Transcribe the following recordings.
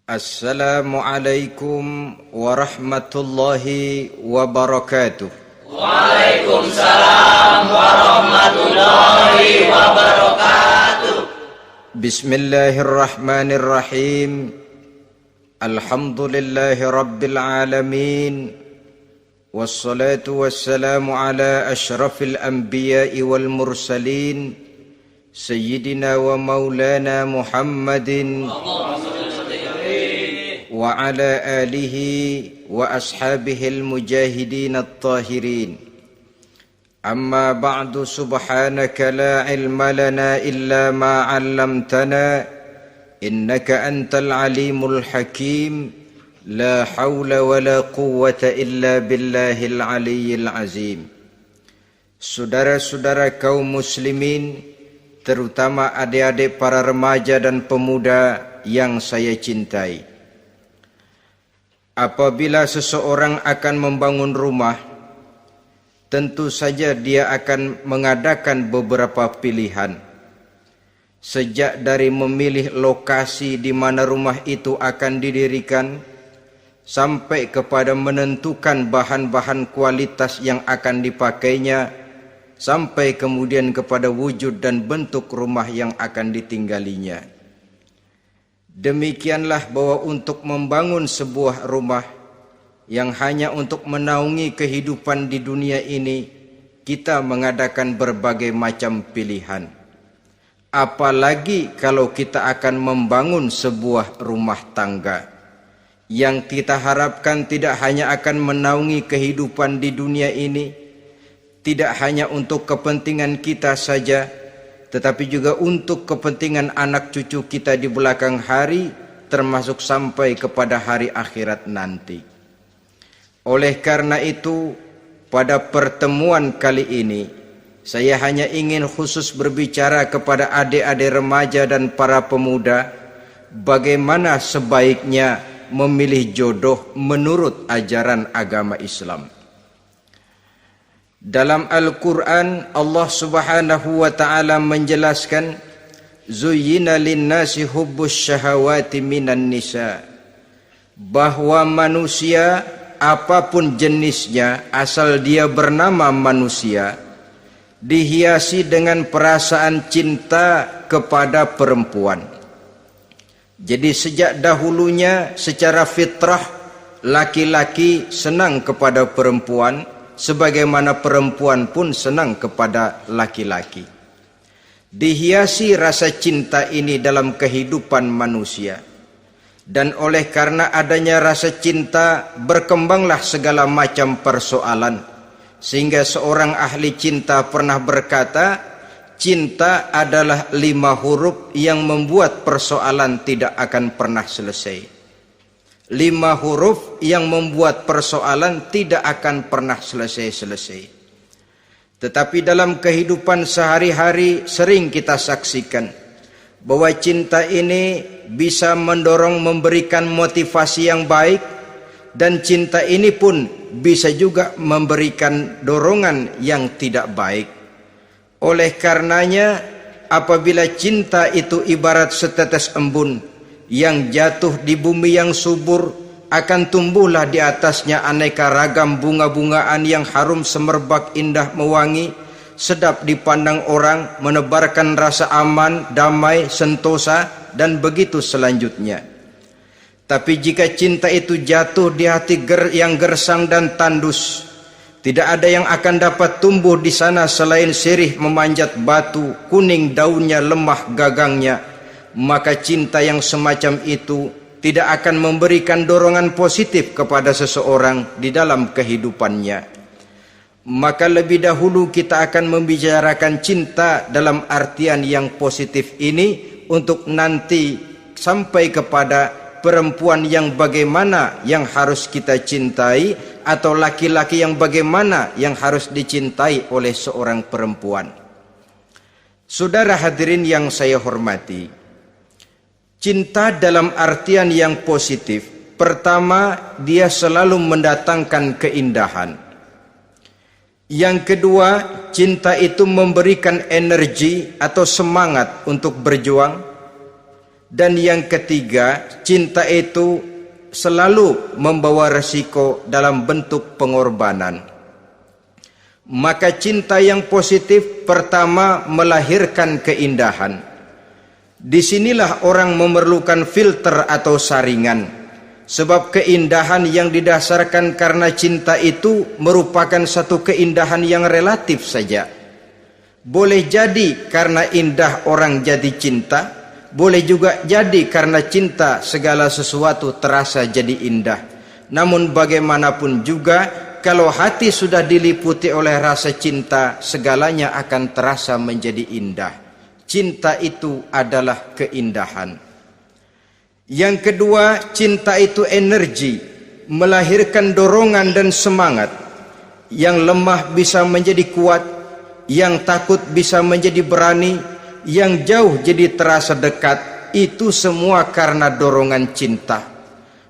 Assalamualaikum warahmatullahi wabarakatuh. Waalaikumsalam warahmatullahi wabarakatuh. Bismillahirrahmanirrahim. Alhamdulillahi rabbil alamin. Wassalatu wassalamu ala ashrafil anbiya'i wal mursalin, Sayyidina wa maulana Muhammadin wa ala alihi wa ashabihil mujahidin at-tahirin. Amma ba'du, subhanaka la ilma lana illa ma 'allamtana innaka antal alimul hakim. La hawla wa la quwwata illa billahil aliyyil azim. Saudara-saudara kaum muslimin, terutama adik-adik para remaja dan pemuda yang saya cintai. Apabila seseorang akan membangun rumah, tentu saja dia akan mengadakan beberapa pilihan. Sejak dari memilih lokasi di mana rumah itu akan didirikan, sampai kepada menentukan bahan-bahan kualitas yang akan dipakainya, sampai kemudian kepada wujud dan bentuk rumah yang akan ditinggalinya. Demikianlah bahwa untuk membangun sebuah rumah yang hanya untuk menaungi kehidupan di dunia ini, kita mengadakan berbagai macam pilihan. Apalagi kalau kita akan membangun sebuah rumah tangga yang kita harapkan tidak hanya akan menaungi kehidupan di dunia ini, tidak hanya untuk kepentingan kita saja, tetapi juga untuk kepentingan anak cucu kita di belakang hari, termasuk sampai kepada hari akhirat nanti. Oleh karena itu, pada pertemuan kali ini, saya hanya ingin khusus berbicara kepada adik-adik remaja dan para pemuda, bagaimana sebaiknya memilih jodoh menurut ajaran agama Islam. Dalam Al-Quran, Allah Subhanahu wa ta'ala menjelaskan, Zuyyina linnasi hubbus syahawati minan nisa, bahwa manusia apapun jenisnya, asal dia bernama manusia, dihiasi dengan perasaan cinta kepada perempuan. Jadi sejak dahulunya secara fitrah, laki-laki senang kepada perempuan, sebagaimana perempuan pun senang kepada laki-laki. Dihiasi rasa cinta ini dalam kehidupan manusia. Dan oleh karena adanya rasa cinta, berkembanglah segala macam persoalan. Sehingga seorang ahli cinta pernah berkata, cinta adalah 5 huruf yang membuat persoalan tidak akan pernah selesai. 5 huruf yang membuat persoalan tidak akan pernah selesai-selesai. Tetapi dalam kehidupan sehari-hari sering kita saksikan bahwa cinta ini bisa mendorong, memberikan motivasi yang baik, dan cinta ini pun bisa juga memberikan dorongan yang tidak baik. Oleh karenanya, apabila cinta itu ibarat setetes embun yang jatuh di bumi yang subur, akan tumbuhlah di atasnya aneka ragam bunga-bungaan yang harum semerbak, indah mewangi, sedap dipandang orang, menebarkan rasa aman, damai, sentosa, dan begitu selanjutnya. Tapi jika cinta itu jatuh di hati yang gersang dan tandus, tidak ada yang akan dapat tumbuh di sana selain sirih memanjat batu, kuning daunnya, lemah gagangnya, maka cinta yang semacam itu tidak akan memberikan dorongan positif kepada seseorang di dalam kehidupannya. Maka lebih dahulu kita akan membicarakan cinta dalam artian yang positif ini, untuk nanti sampai kepada perempuan yang bagaimana yang harus kita cintai, atau laki-laki yang bagaimana yang harus dicintai oleh seorang perempuan. Saudara hadirin yang saya hormati, cinta dalam artian yang positif, pertama, dia selalu mendatangkan keindahan. Yang kedua, cinta itu memberikan energi atau semangat untuk berjuang. Dan yang ketiga, cinta itu selalu membawa resiko dalam bentuk pengorbanan. Maka cinta yang positif pertama melahirkan keindahan. Disinilah orang memerlukan filter atau saringan. Sebab keindahan yang didasarkan karena cinta itu merupakan satu keindahan yang relatif saja. Boleh jadi karena indah orang jadi cinta, boleh juga jadi karena cinta segala sesuatu terasa jadi indah. Namun bagaimanapun juga, kalau hati sudah diliputi oleh rasa cinta, segalanya akan terasa menjadi indah. Cinta itu adalah keindahan. Yang kedua, cinta itu energi, melahirkan dorongan dan semangat. Yang lemah bisa menjadi kuat, yang takut bisa menjadi berani, yang jauh jadi terasa dekat. Itu semua karena dorongan cinta.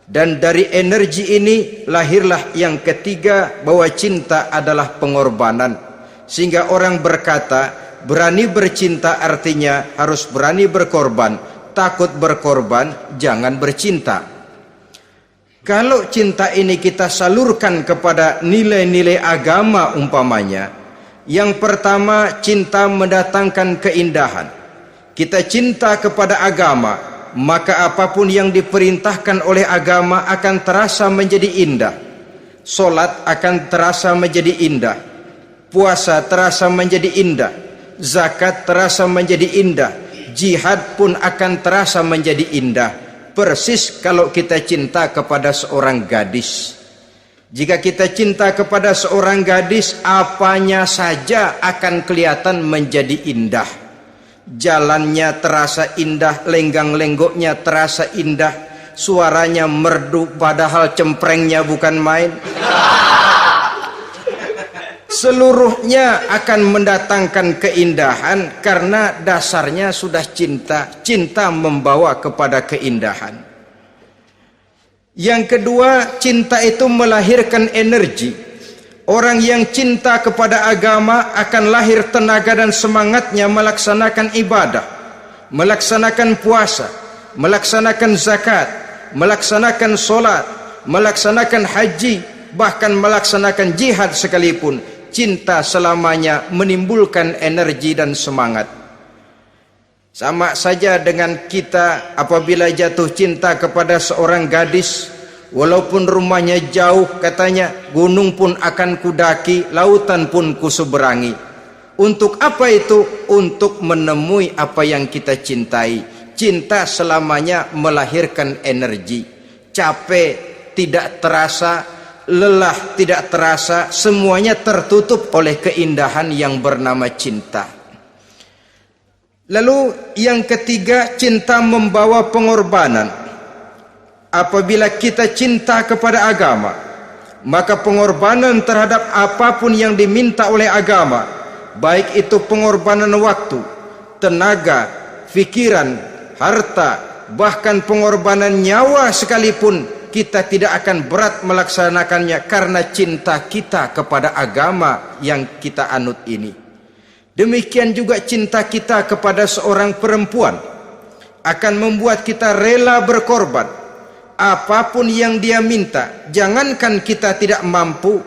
Dan dari energi ini lahirlah yang ketiga, bahwa cinta adalah pengorbanan. Sehingga orang berkata, berani bercinta artinya harus berani berkorban. Takut berkorban, jangan bercinta. Kalau cinta ini kita salurkan kepada nilai-nilai agama umpamanya, yang pertama, cinta mendatangkan keindahan. Kita cinta kepada agama, maka apapun yang diperintahkan oleh agama akan terasa menjadi indah. Solat akan terasa menjadi indah, puasa terasa menjadi indah, zakat terasa menjadi indah, jihad pun akan terasa menjadi indah. Persis kalau kita cinta kepada seorang gadis. Jika kita cinta kepada seorang gadis, apanya saja akan kelihatan menjadi indah. Jalannya terasa indah, lenggang-lenggoknya terasa indah, suaranya merdu padahal cemprengnya bukan main. Seluruhnya akan mendatangkan keindahan karena dasarnya sudah cinta. Cinta membawa kepada keindahan. Yang kedua, cinta itu melahirkan energi. Orang yang cinta kepada agama akan lahir tenaga dan semangatnya melaksanakan ibadah, melaksanakan puasa, melaksanakan zakat, melaksanakan solat, melaksanakan haji, bahkan melaksanakan jihad sekalipun. Cinta selamanya menimbulkan energi dan semangat. Sama saja dengan kita apabila jatuh cinta kepada seorang gadis, walaupun rumahnya jauh, katanya, gunung pun akan kudaki, lautan pun kuseberangi. Untuk apa itu? Untuk menemui apa yang kita cintai. Cinta selamanya melahirkan energi. Capek tidak terasa, lelah tidak terasa, semuanya tertutup oleh keindahan yang bernama cinta. Lalu yang ketiga, cinta membawa pengorbanan. Apabila kita cinta kepada agama, maka pengorbanan terhadap apapun yang diminta oleh agama, baik itu pengorbanan waktu, tenaga, pikiran, harta, bahkan pengorbanan nyawa sekalipun, kita tidak akan berat melaksanakannya karena cinta kita kepada agama yang kita anut ini. Demikian juga cinta kita kepada seorang perempuan akan membuat kita rela berkorban. Apapun yang dia minta, jangankan kita tidak mampu,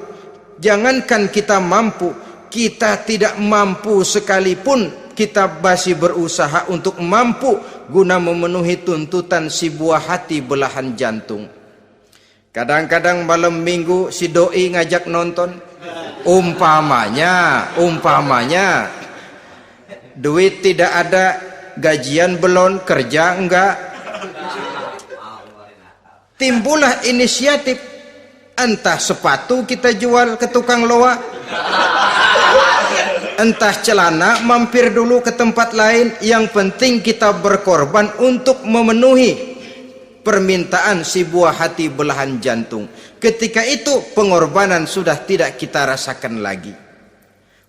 jangankan kita mampu, kita tidak mampu sekalipun, kita masih berusaha untuk mampu guna memenuhi tuntutan si buah hati belahan jantung. Kadang-kadang malam minggu si doi ngajak nonton, umpamanya duit tidak ada, gajian belum, kerja enggak. Timbullah inisiatif, entah sepatu kita jual ke tukang loa, entah celana mampir dulu ke tempat lain. Yang penting kita berkorban untuk memenuhi permintaan si buah hati belahan jantung. Ketika itu pengorbanan sudah tidak kita rasakan lagi.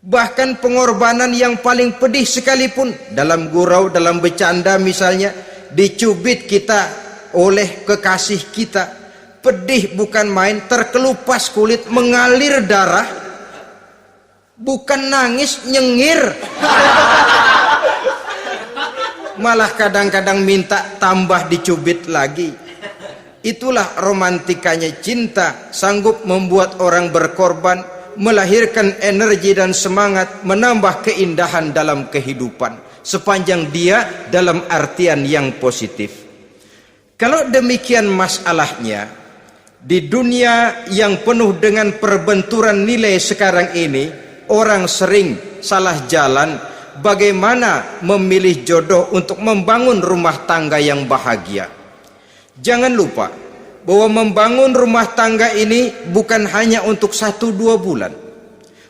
Bahkan pengorbanan yang paling pedih sekalipun, dalam gurau, dalam bercanda misalnya, dicubit kita oleh kekasih kita, pedih bukan main, terkelupas kulit, mengalir darah, bukan nangis, nyengir. malah kadang-kadang minta tambah dicubit lagi. Itulah romantikanya cinta, sanggup membuat orang berkorban, melahirkan energi dan semangat, menambah keindahan dalam kehidupan, sepanjang dia dalam artian yang positif. Kalau demikian masalahnya, di dunia yang penuh dengan perbenturan nilai sekarang ini, orang sering salah jalan bagaimana memilih jodoh untuk membangun rumah tangga yang bahagia. Jangan lupa bahwa membangun rumah tangga ini bukan hanya untuk 1-2 bulan,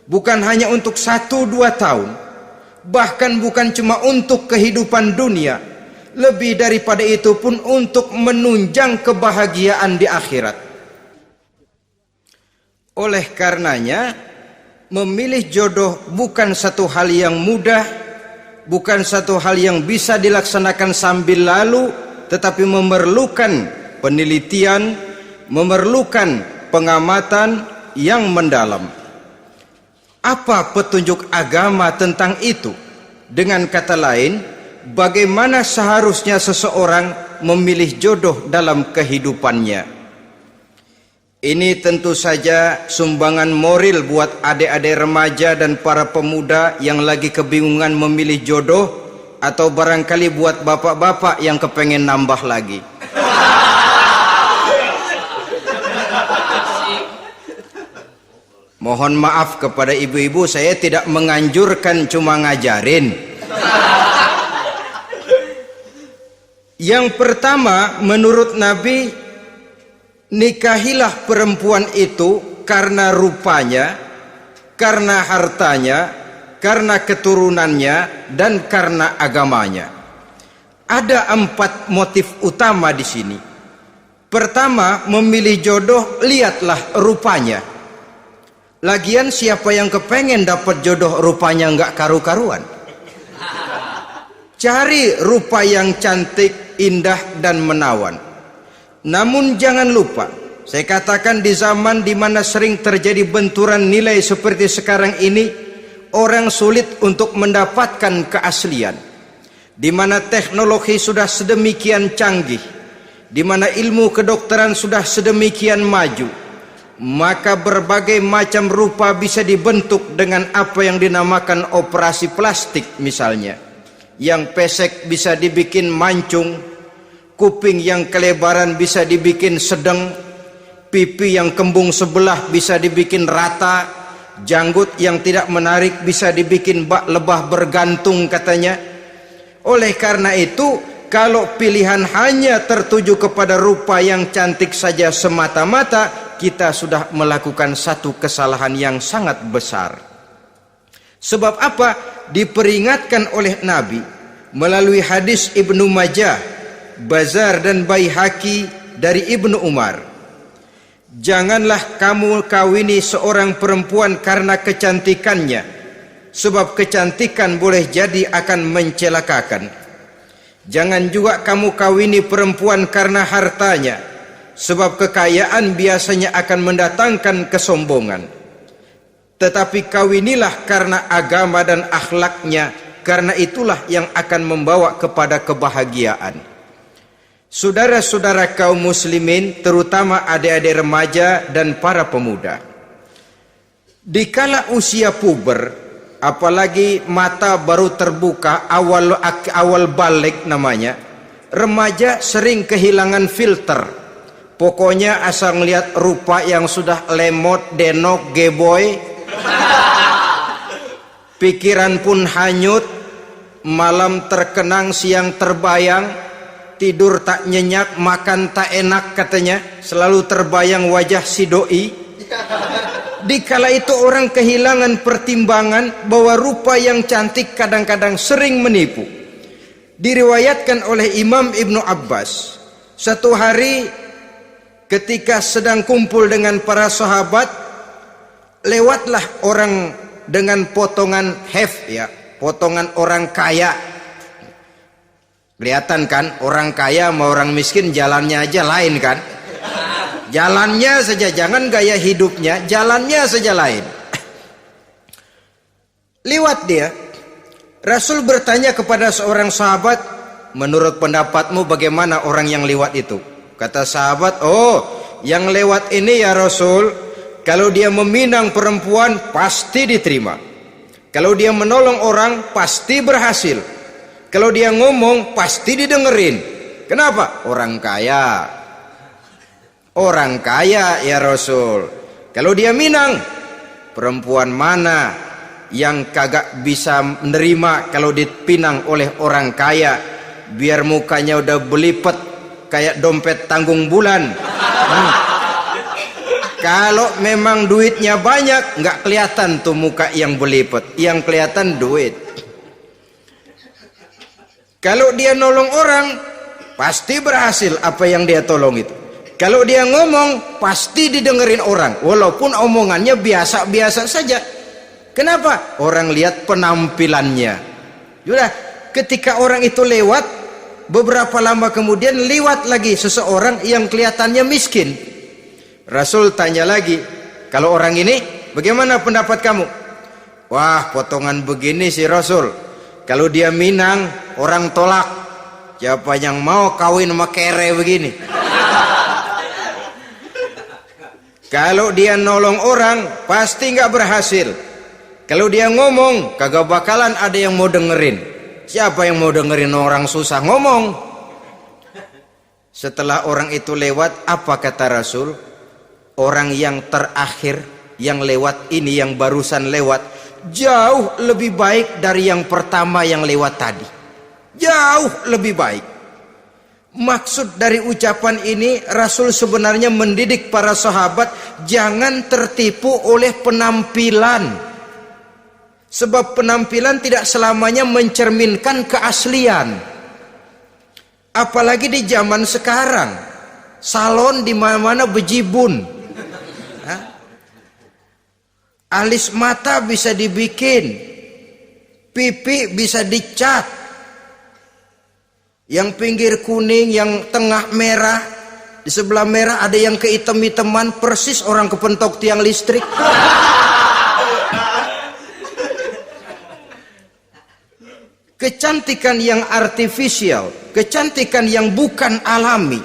bukan hanya untuk 1-2 tahun, bahkan bukan cuma untuk kehidupan dunia, lebih daripada itu pun untuk menunjang kebahagiaan di akhirat. Oleh karenanya, memilih jodoh bukan satu hal yang mudah, bukan satu hal yang bisa dilaksanakan sambil lalu, tetapi memerlukan penelitian, memerlukan pengamatan yang mendalam. Apa petunjuk agama tentang itu? Dengan kata lain, bagaimana seharusnya seseorang memilih jodoh dalam kehidupannya? Ini tentu saja sumbangan moral buat adik-adik remaja dan para pemuda yang lagi kebingungan memilih jodoh, atau barangkali buat bapak-bapak yang kepengen nambah lagi. Mohon maaf kepada ibu-ibu, saya tidak menganjurkan, cuma ngajarin. Yang pertama, menurut Nabi, nikahilah perempuan itu karena rupanya, karena hartanya, karena keturunannya, dan karena agamanya. Ada 4 motif utama di sini. Pertama, memilih jodoh, lihatlah rupanya. Lagian siapa yang kepengen dapat jodoh rupanya nggak karu-karuan? Cari rupa yang cantik, indah, dan menawan. Namun jangan lupa, saya katakan di zaman di mana sering terjadi benturan nilai seperti sekarang ini, orang sulit untuk mendapatkan keaslian. Di mana teknologi sudah sedemikian canggih, di mana ilmu kedokteran sudah sedemikian maju, maka berbagai macam rupa bisa dibentuk dengan apa yang dinamakan operasi plastik misalnya. Yang pesek bisa dibikin mancung, kuping yang kelebaran bisa dibikin sedang, pipi yang kembung sebelah bisa dibikin rata, janggut yang tidak menarik bisa dibikin bak lebah bergantung katanya. Oleh karena itu, kalau pilihan hanya tertuju kepada rupa yang cantik saja semata-mata, kita sudah melakukan satu kesalahan yang sangat besar. Sebab apa? Diperingatkan oleh Nabi melalui hadis Ibnu Majah, Bazar dan Baihaqi dari Ibnu Umar. Janganlah kamu kawini seorang perempuan karena kecantikannya, sebab kecantikan boleh jadi akan mencelakakan. Jangan juga kamu kawini perempuan karena hartanya, sebab kekayaan biasanya akan mendatangkan kesombongan. Tetapi kawinilah karena agama dan akhlaknya, karena itulah yang akan membawa kepada kebahagiaan. Saudara-saudara kaum muslimin, terutama adik-adik remaja dan para pemuda, dikala usia puber, apalagi mata baru terbuka, awal balik namanya, remaja sering kehilangan filter. Pokoknya asal ngelihat rupa yang sudah lemot, denok, geboy, pikiran pun hanyut, malam terkenang, siang terbayang, tidur tak nyenyak, makan tak enak katanya, selalu terbayang wajah si doi. Dikala itu orang kehilangan pertimbangan bahwa rupa yang cantik kadang-kadang sering menipu. Diriwayatkan oleh Imam Ibnu Abbas, satu hari ketika sedang kumpul dengan para sahabat, lewatlah orang dengan potongan potongan orang kaya. Kelihatan kan, orang kaya sama orang miskin jalannya aja lain kan? Jalannya saja, jangan gaya hidupnya, jalannya saja lain. Lewat dia, Rasul bertanya kepada seorang sahabat, menurut pendapatmu bagaimana orang yang lewat itu? Kata sahabat, oh yang lewat ini ya Rasul, kalau dia meminang perempuan pasti diterima. Kalau dia menolong orang pasti berhasil. Kalau dia ngomong pasti didengerin. Kenapa? Orang kaya. Orang kaya ya Rasul. Kalau dia minang, perempuan mana yang kagak bisa menerima kalau dipinang oleh orang kaya, biar mukanya udah belipet kayak dompet tanggung bulan. Kalau memang duitnya banyak, nggak kelihatan tuh muka yang belipet, yang kelihatan duit. Kalau dia nolong orang, pasti berhasil apa yang dia tolong itu. Kalau dia ngomong, pasti didengerin orang, walaupun omongannya biasa-biasa saja. Kenapa? Orang lihat penampilannya. Sudah, ketika orang itu lewat, beberapa lama kemudian lewat lagi seseorang yang kelihatannya miskin. Rasul tanya lagi, kalau orang ini, bagaimana pendapat kamu? Wah, potongan begini sih Rasul. Kalau dia minang, orang tolak. Siapa yang mau kawin sama kere begini? Kalau dia nolong orang, pasti nggak berhasil. Kalau dia ngomong, kagak bakalan ada yang mau dengerin. Siapa yang mau dengerin orang susah ngomong? Setelah orang itu lewat, apa kata Rasul? Orang yang terakhir, yang lewat ini, yang barusan lewat, jauh lebih baik dari yang pertama yang lewat tadi. Jauh lebih baik. Maksud dari ucapan ini, Rasul sebenarnya mendidik para sahabat jangan tertipu oleh penampilan. Sebab penampilan tidak selamanya mencerminkan keaslian. Apalagi di zaman sekarang, salon di mana-mana bejibun. Alis mata bisa dibikin, pipi bisa dicat. Yang pinggir kuning, yang tengah merah, di sebelah merah ada yang kehitam-hitaman, persis orang kepentok tiang listrik. Kecantikan yang artifisial, kecantikan yang bukan alami.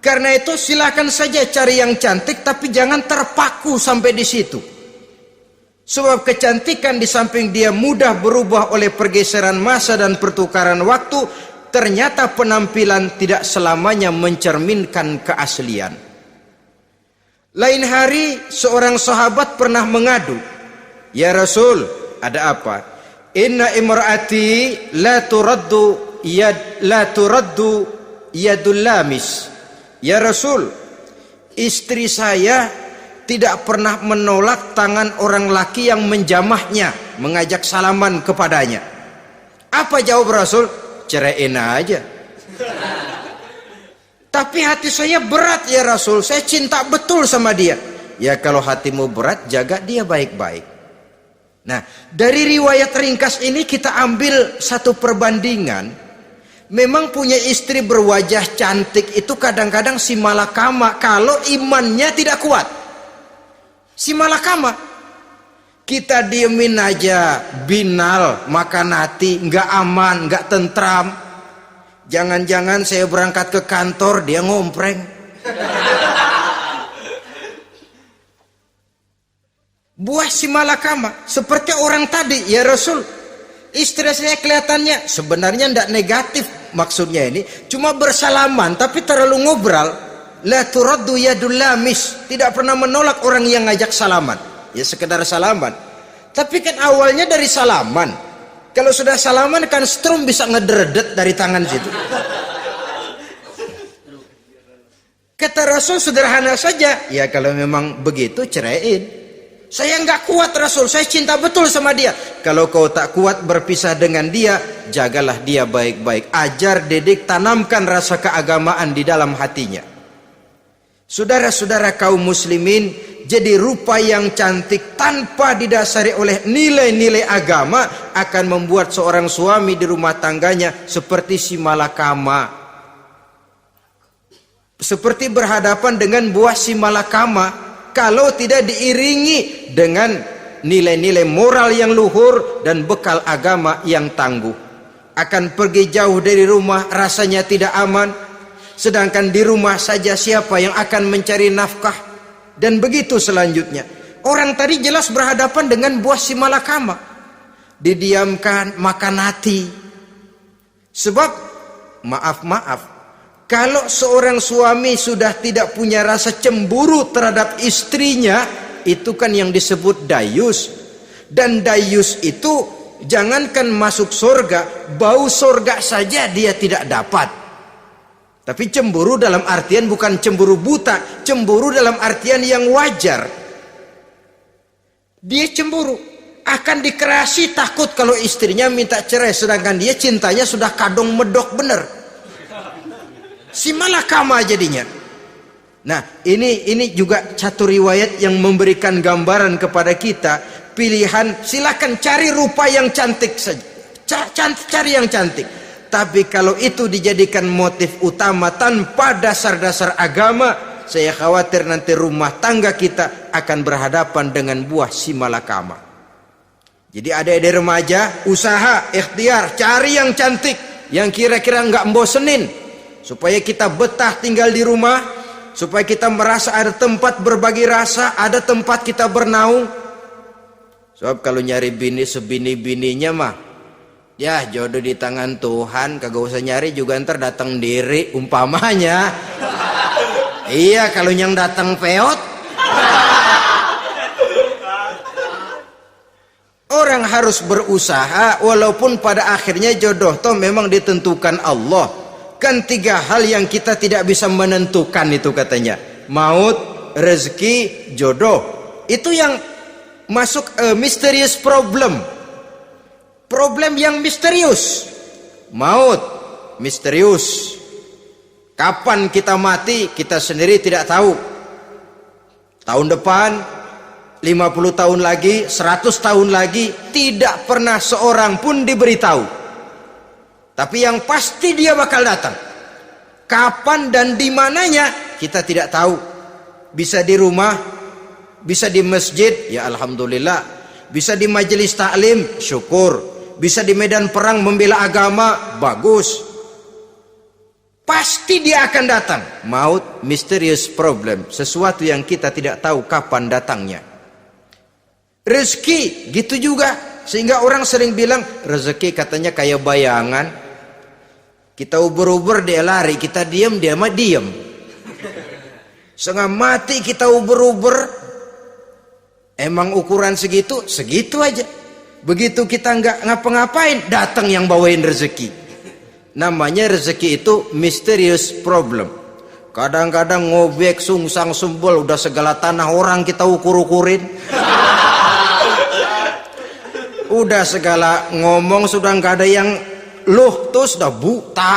Karena itu silakan saja cari yang cantik, tapi jangan terpaku sampai di situ. Sebab kecantikan di samping dia mudah berubah oleh pergeseran masa dan pertukaran waktu, ternyata penampilan tidak selamanya mencerminkan keaslian. Lain hari seorang sahabat pernah mengadu, "Ya Rasul, ada apa? Inna imraati la turaddu yadul lamis." Ya Rasul, istri saya tidak pernah menolak tangan orang laki yang menjamahnya, mengajak salaman kepadanya. Apa jawab Rasul? Ceraiin aja. Tapi hati saya berat ya Rasul, saya cinta betul sama dia. Ya kalau hatimu berat, jaga dia baik-baik. Nah, dari riwayat ringkas ini kita ambil satu perbandingan. Memang punya istri berwajah cantik itu kadang-kadang si malakama kalau imannya tidak kuat. Si malakama, kita diemin aja, binal, makan hati, nggak aman, nggak tentram. Jangan-jangan saya berangkat ke kantor, dia ngompreng. Buah si malakama, seperti orang tadi, ya Rasul. Istri saya kelihatannya sebenarnya tidak negatif maksudnya ini, cuma bersalaman tapi terlalu ngobrol. La turaddu yadul lamis, tidak pernah menolak orang yang ngajak salaman. Ya sekedar salaman. Tapi kan awalnya dari salaman. Kalau sudah salaman kan strum bisa ngederdet dari tangan situ. Kata Rasul sederhana saja. Ya kalau memang begitu ceraiin. Saya nggak kuat Rasul, saya cinta betul sama dia. Kalau kau tak kuat berpisah dengan dia, jagalah dia baik-baik. Ajar, didik, tanamkan rasa keagamaan di dalam hatinya. Saudara-saudara kaum muslimin, jadi rupa yang cantik tanpa didasari oleh nilai-nilai agama akan membuat seorang suami di rumah tangganya seperti si malakama. Seperti berhadapan dengan buah si malakama kalau tidak diiringi dengan nilai-nilai moral yang luhur dan bekal agama yang tangguh. akan pergi jauh dari rumah rasanya tidak aman, sedangkan di rumah saja siapa yang akan mencari nafkah, dan begitu selanjutnya. Orang tadi jelas berhadapan dengan buah si malakama, didiamkan, makan hati. Sebab maaf, kalau seorang suami sudah tidak punya rasa cemburu terhadap istrinya, itu kan yang disebut dayus. Dan dayus itu jangankan masuk surga, bau surga saja dia tidak dapat. Tapi cemburu dalam artian bukan cemburu buta, cemburu dalam artian yang wajar. Dia cemburu, akan dikerasi takut kalau istrinya minta cerai, sedangkan dia cintanya sudah kadung medok bener. Si malakama jadinya. Nah, ini juga satu riwayat yang memberikan gambaran kepada kita pilihan. Silakan cari rupa yang cantik saja, cari yang cantik. Tapi kalau itu dijadikan motif utama tanpa dasar-dasar agama, saya khawatir nanti rumah tangga kita akan berhadapan dengan buah si malakama. Jadi adik-adik remaja, usaha, ikhtiar, cari yang cantik, yang kira-kira nggak membosenin, supaya kita betah tinggal di rumah, supaya kita merasa ada tempat berbagi rasa, ada tempat kita bernaung. Sebab kalau nyari bini sebini-bininya mah, ya jodoh di tangan Tuhan, kagak usah nyari juga ntar datang diri umpamanya. Iya, kalau yang datang peot. Orang harus berusaha, walaupun pada akhirnya jodoh toh memang ditentukan Allah. Kan 3 hal yang kita tidak bisa menentukan itu katanya. Maut, rezeki, jodoh. Itu yang masuk mysterious problem. Problem yang misterius. Maut, misterius. Kapan kita mati, kita sendiri tidak tahu. Tahun depan, 50 tahun lagi, 100 tahun lagi, tidak pernah seorang pun diberitahu. Tapi yang pasti dia bakal datang. Kapan dan di mananya kita tidak tahu. Bisa di rumah, bisa di masjid, ya alhamdulillah. Bisa di majelis taklim, syukur. Bisa di medan perang membela agama, bagus. Pasti dia akan datang. Maut, mysterious problem, sesuatu yang kita tidak tahu kapan datangnya. Rezeki gitu juga, sehingga orang sering bilang rezeki katanya kayak bayangan. Kita uber-uber dia lari, kita diam dia mah diam. Setengah mati kita uber-uber, emang ukuran segitu aja. Begitu kita nggak ngapa-ngapain, datang yang bawain rezeki. Namanya rezeki itu mysterious problem. Kadang-kadang ngobek, sungsang, sumbul, udah segala tanah orang kita ukur-ukurin. Udah segala ngomong sudah nggak ada yang loh, terus udah buta.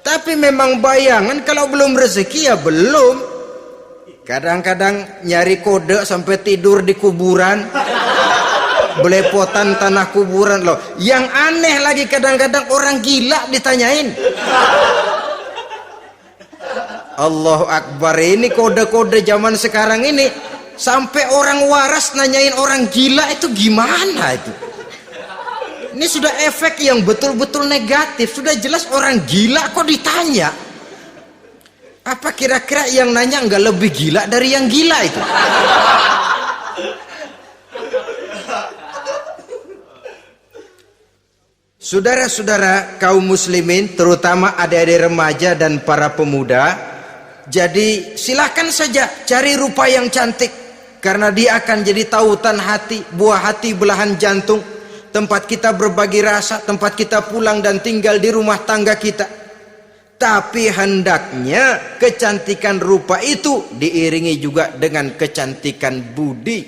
Tapi memang bayangan, kalau belum rezeki ya belum. Kadang-kadang nyari kode sampai tidur di kuburan, belepotan tanah kuburan loh. Yang aneh lagi kadang-kadang orang gila ditanyain. Allahu Akbar, ini kode-kode zaman sekarang ini. Sampai orang waras nanyain orang gila, itu gimana itu? Ini sudah efek yang betul-betul negatif. Sudah jelas orang gila kok ditanya. Apa kira-kira yang nanya nggak lebih gila dari yang gila itu? Saudara-saudara kaum muslimin, terutama adik-adik remaja dan para pemuda, jadi silakan saja cari rupa yang cantik, karena dia akan jadi tautan hati, buah hati belahan jantung, tempat kita berbagi rasa, tempat kita pulang dan tinggal di rumah tangga kita. Tapi hendaknya kecantikan rupa itu diiringi juga dengan kecantikan budi.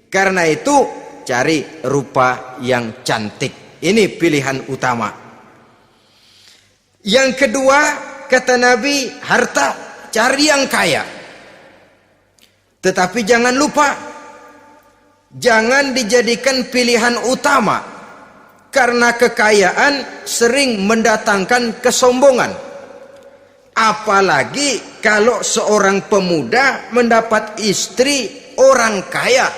Karena itu cari rupa yang cantik. Ini pilihan utama. Yang kedua, kata Nabi, harta, cari yang kaya. Tetapi jangan lupa, jangan dijadikan pilihan utama, karena kekayaan sering mendatangkan kesombongan. Apalagi kalau seorang pemuda mendapat istri orang kaya.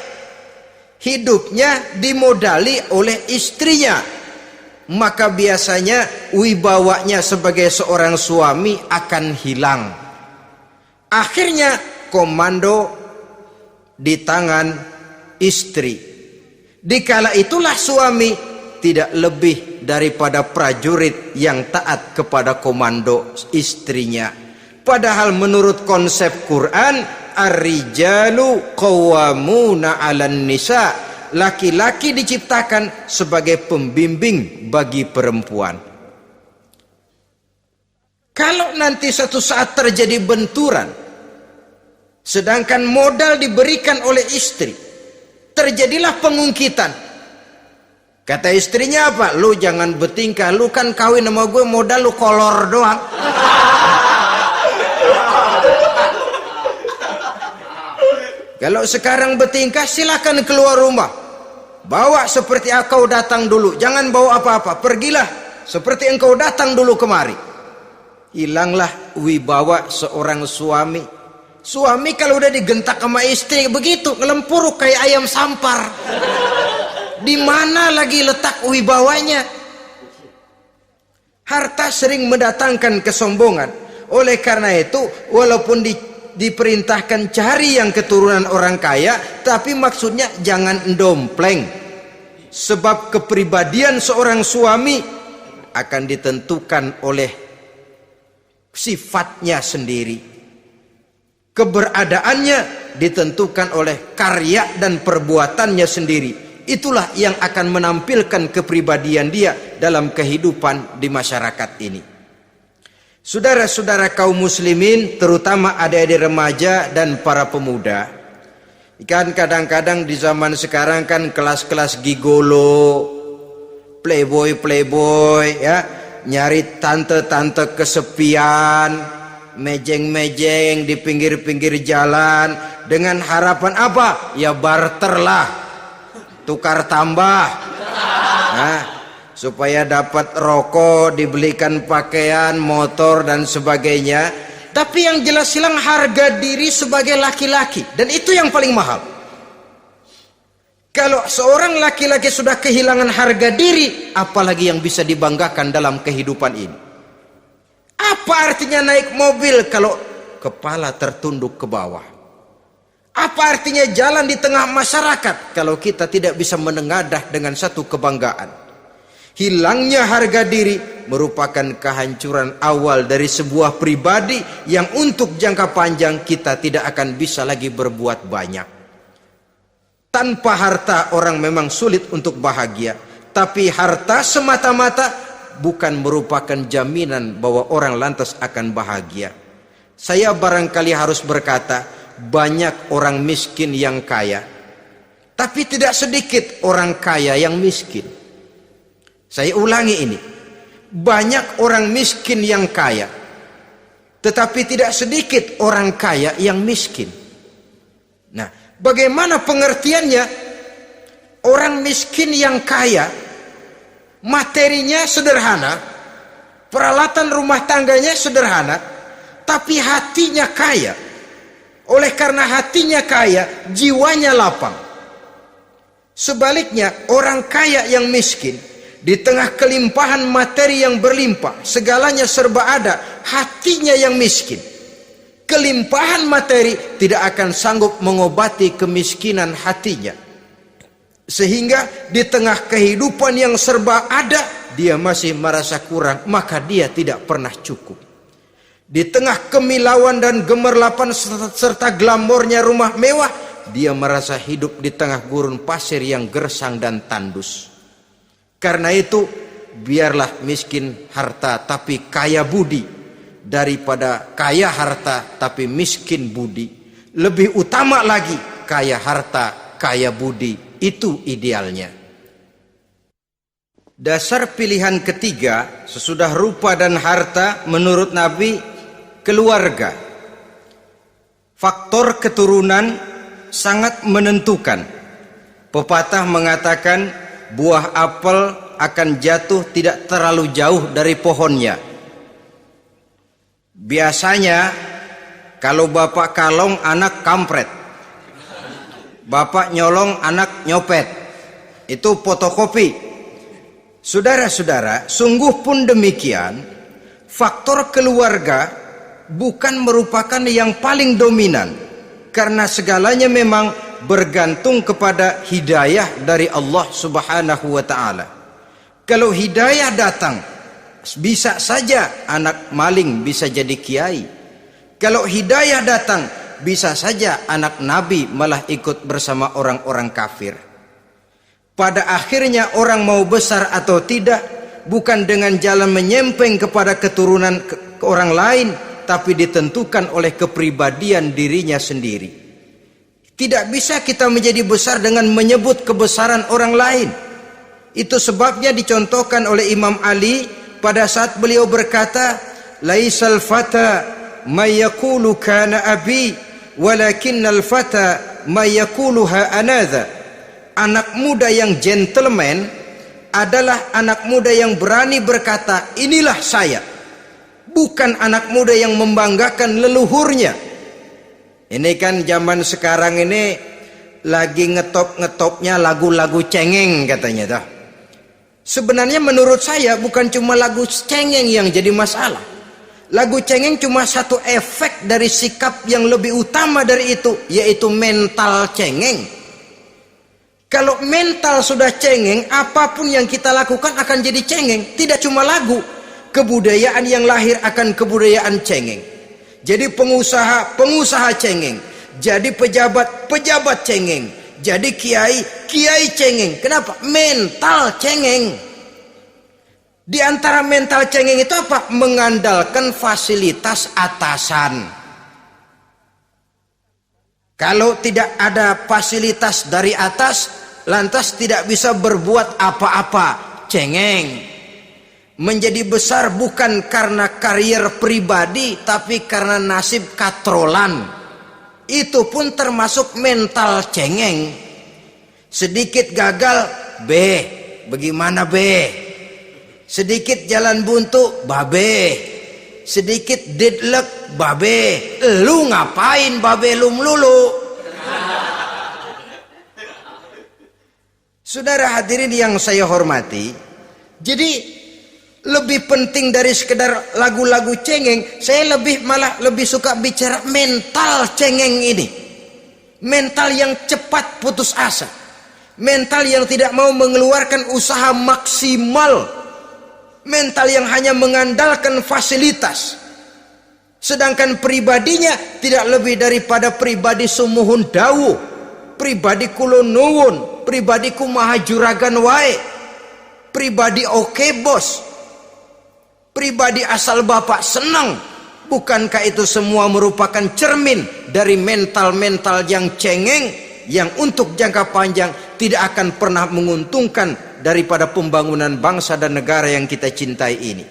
hidupnya dimodali oleh istrinya, maka biasanya wibawanya sebagai seorang suami akan hilang. Akhirnya komando di tangan istri. Dikala itulah suami tidak lebih daripada prajurit yang taat kepada komando istrinya. Padahal menurut konsep Quran, ar-rijalu qawwamuna 'alan nisa, laki-laki diciptakan sebagai pembimbing bagi perempuan. Kalau nanti suatu saat terjadi benturan, sedangkan modal diberikan oleh istri, terjadilah pengungkitan. Kata istrinya apa? Lu jangan bertingkah, lu kan kawin sama gue, modal lu kolor doang. Kalau sekarang bertingkah, silakan keluar rumah. Bawa seperti engkau datang dulu, jangan bawa apa-apa. Pergilah seperti engkau datang dulu kemari. Hilanglah wibawa seorang suami. Suami kalau udah digentak sama istri begitu, ngelempuruk kayak ayam sampar. Di mana lagi letak wibawanya? Harta sering mendatangkan kesombongan. Oleh karena itu, walaupun diperintahkan cari yang keturunan orang kaya, tapi maksudnya jangan dompleng. Sebab kepribadian seorang suami akan ditentukan oleh sifatnya sendiri. Keberadaannya ditentukan oleh karya dan perbuatannya sendiri. Itulah yang akan menampilkan kepribadian dia dalam kehidupan di masyarakat ini. Saudara-saudara kaum muslimin, terutama adik-adik remaja dan para pemuda, kan kadang-kadang di zaman sekarang kan kelas-kelas gigolo, playboy ya, nyari tante-tante kesepian, mejeng-mejeng di pinggir-pinggir jalan dengan harapan apa? Ya barter lah, tukar tambah, nah, supaya dapat rokok, dibelikan pakaian, motor dan sebagainya. Tapi yang jelas hilang harga diri sebagai laki-laki, dan itu yang paling mahal. Kalau seorang laki-laki sudah kehilangan harga diri, apalagi yang bisa dibanggakan dalam kehidupan ini? Apa artinya naik mobil kalau kepala tertunduk ke bawah? Apa artinya jalan di tengah masyarakat kalau kita tidak bisa menengadah dengan satu kebanggaan? Hilangnya harga diri merupakan kehancuran awal dari sebuah pribadi yang untuk jangka panjang kita tidak akan bisa lagi berbuat banyak. Tanpa harta orang memang sulit untuk bahagia, tapi harta semata-mata bukan merupakan jaminan bahwa orang lantas akan bahagia. Saya barangkali harus berkata, banyak orang miskin yang kaya, tapi tidak sedikit orang kaya yang miskin. Saya ulangi ini, banyak orang miskin yang kaya, tetapi tidak sedikit orang kaya yang miskin. Nah, bagaimana pengertiannya? Orang miskin yang kaya, materinya sederhana, peralatan rumah tangganya sederhana, tapi hatinya kaya. Oleh karena hatinya kaya, jiwanya lapang. Sebaliknya, orang kaya yang miskin, di tengah kelimpahan materi yang berlimpah, segalanya serba ada, hatinya yang miskin. Kelimpahan materi tidak akan sanggup mengobati kemiskinan hatinya. Sehingga di tengah kehidupan yang serba ada, dia masih merasa kurang, maka dia tidak pernah cukup. Di tengah kemilauan dan gemerlapan serta glamornya rumah mewah, dia merasa hidup di tengah gurun pasir yang gersang dan tandus. Karena itu, biarlah miskin harta tapi kaya budi, daripada kaya harta tapi miskin budi. Lebih utama lagi, kaya harta, kaya budi. Itu idealnya. Dasar pilihan ketiga, sesudah rupa dan harta, menurut Nabi, keluarga. Faktor keturunan sangat menentukan. Pepatah mengatakan buah apel akan jatuh tidak terlalu jauh dari pohonnya. Biasanya kalau bapak kalong, anak kampret. Bapak nyolong, anak nyopet. Itu fotokopi. Saudara-saudara, sungguh pun demikian, faktor keluarga bukan merupakan yang paling dominan, karena segalanya memang bergantung kepada hidayah dari Allah Subhanahu wa ta'ala. Kalau hidayah datang, bisa saja anak maling bisa jadi kiai. Kalau hidayah datang, bisa saja anak nabi malah ikut bersama orang-orang kafir. Pada akhirnya orang mau besar atau tidak bukan dengan jalan menyempeng kepada keturunan ke orang lain, tapi ditentukan oleh kepribadian dirinya sendiri. Tidak bisa kita menjadi besar dengan menyebut kebesaran orang lain. Itu sebabnya dicontohkan oleh Imam Ali pada saat beliau berkata, laisal fata may yaqulu kana abi walakinnal fata may yaquluha anadha. Anak muda yang gentleman adalah anak muda yang berani berkata, inilah saya. Bukan anak muda yang membanggakan leluhurnya. Ini kan zaman sekarang ini lagi ngetop-ngetopnya lagu-lagu cengeng katanya. Sebenarnya menurut saya bukan cuma lagu cengeng yang jadi masalah. Lagu cengeng cuma satu efek dari sikap yang lebih utama dari itu, yaitu mental cengeng. Kalau mental sudah cengeng, apapun yang kita lakukan akan jadi cengeng. Tidak cuma lagu, kebudayaan yang lahir akan kebudayaan cengeng. Jadi pengusaha cengeng. Jadi pejabat cengeng. Jadi kiai cengeng. Kenapa? Mental cengeng. Di antara mental cengeng itu apa? Mengandalkan fasilitas atasan. Kalau tidak ada fasilitas dari atas, lantas tidak bisa berbuat apa-apa, cengeng. Menjadi besar bukan karena karier pribadi, tapi karena nasib katrolan. Itu pun termasuk mental cengeng. Sedikit gagal, bagaimana sedikit jalan buntu, sedikit deadlock, lu ngapain lu melulu? Saudara hadirin yang saya hormati, jadi lebih penting dari sekedar lagu-lagu cengeng, saya malah lebih suka bicara mental cengeng ini. Mental yang cepat putus asa, mental yang tidak mau mengeluarkan usaha maksimal, mental yang hanya mengandalkan fasilitas, sedangkan pribadinya tidak lebih daripada pribadi sumuhun dawu, pribadi kulo nuwun, pribadi kumaha juragan wae, pribadi oke bos, pribadi asal bapak senang. Bukankah itu semua merupakan cermin dari mental-mental yang cengeng, yang untuk jangka panjang tidak akan pernah menguntungkan daripada pembangunan bangsa dan negara yang kita cintai ini.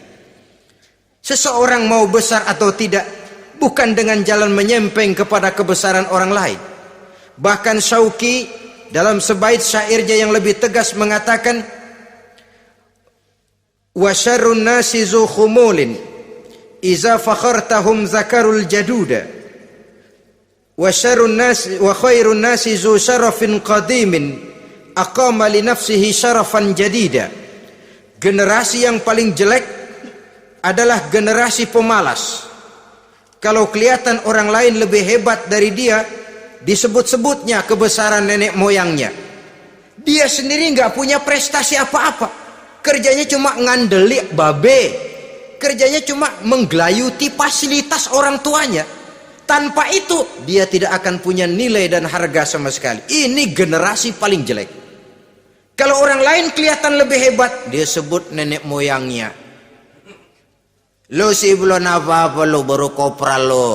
Seseorang mau besar atau tidak bukan dengan jalan menyempeng kepada kebesaran orang lain. Bahkan Syauqi dalam sebaik syairnya yang lebih tegas mengatakan, wa syarrun nasi zu khumulin iza fakhartahum zakarul jaduda wa syarrun nasi wa khairun nasi zu syarafin qadimin aqama li nafsihi syarafan jadida. Generasi yang paling jelek adalah generasi pemalas. Kalau kelihatan orang lain lebih hebat dari dia, disebut-sebutnya kebesaran nenek moyangnya. Dia sendiri nggak punya prestasi apa-apa. Kerjanya cuma ngandeli kerjanya cuma menggelayuti fasilitas orang tuanya. Tanpa itu dia tidak akan punya nilai dan harga sama sekali. Ini generasi paling jelek. Kalau orang lain kelihatan lebih hebat, dia sebut nenek moyangnya. Lo sih belum apa-apa, lo baru kopral lo.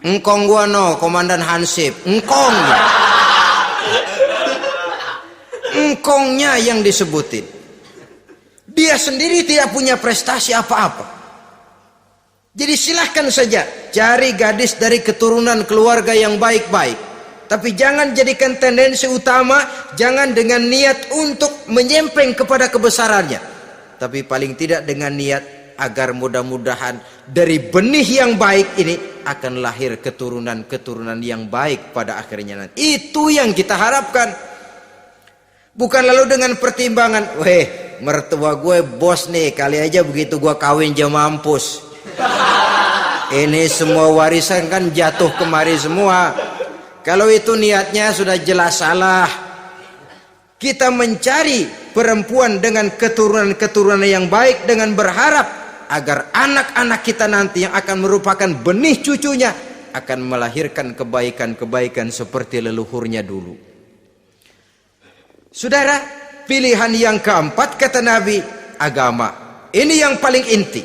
Engkong gua no, komandan Hansip. Engkongnya yang disebutin. Dia sendiri tidak punya prestasi apa-apa. Jadi silahkan saja cari gadis dari keturunan keluarga yang baik-baik. Tapi jangan jadikan tendensi utama, jangan dengan niat untuk menyempeng kepada kebesarannya. Tapi paling tidak dengan niat agar mudah-mudahan dari benih yang baik ini akan lahir keturunan-keturunan yang baik pada akhirnya nanti. Itu yang kita harapkan. Bukan lalu dengan pertimbangan, weh mertua gue bos nih, kali aja begitu gue kawin aja mampus. Ini semua warisan kan jatuh kemari semua. Kalau itu niatnya sudah jelas salah. Kita mencari perempuan dengan keturunan-keturunan yang baik dengan berharap agar anak-anak kita nanti yang akan merupakan benih cucunya akan melahirkan kebaikan-kebaikan seperti leluhurnya dulu. Saudara, pilihan yang keempat kata Nabi, agama. Ini yang paling inti.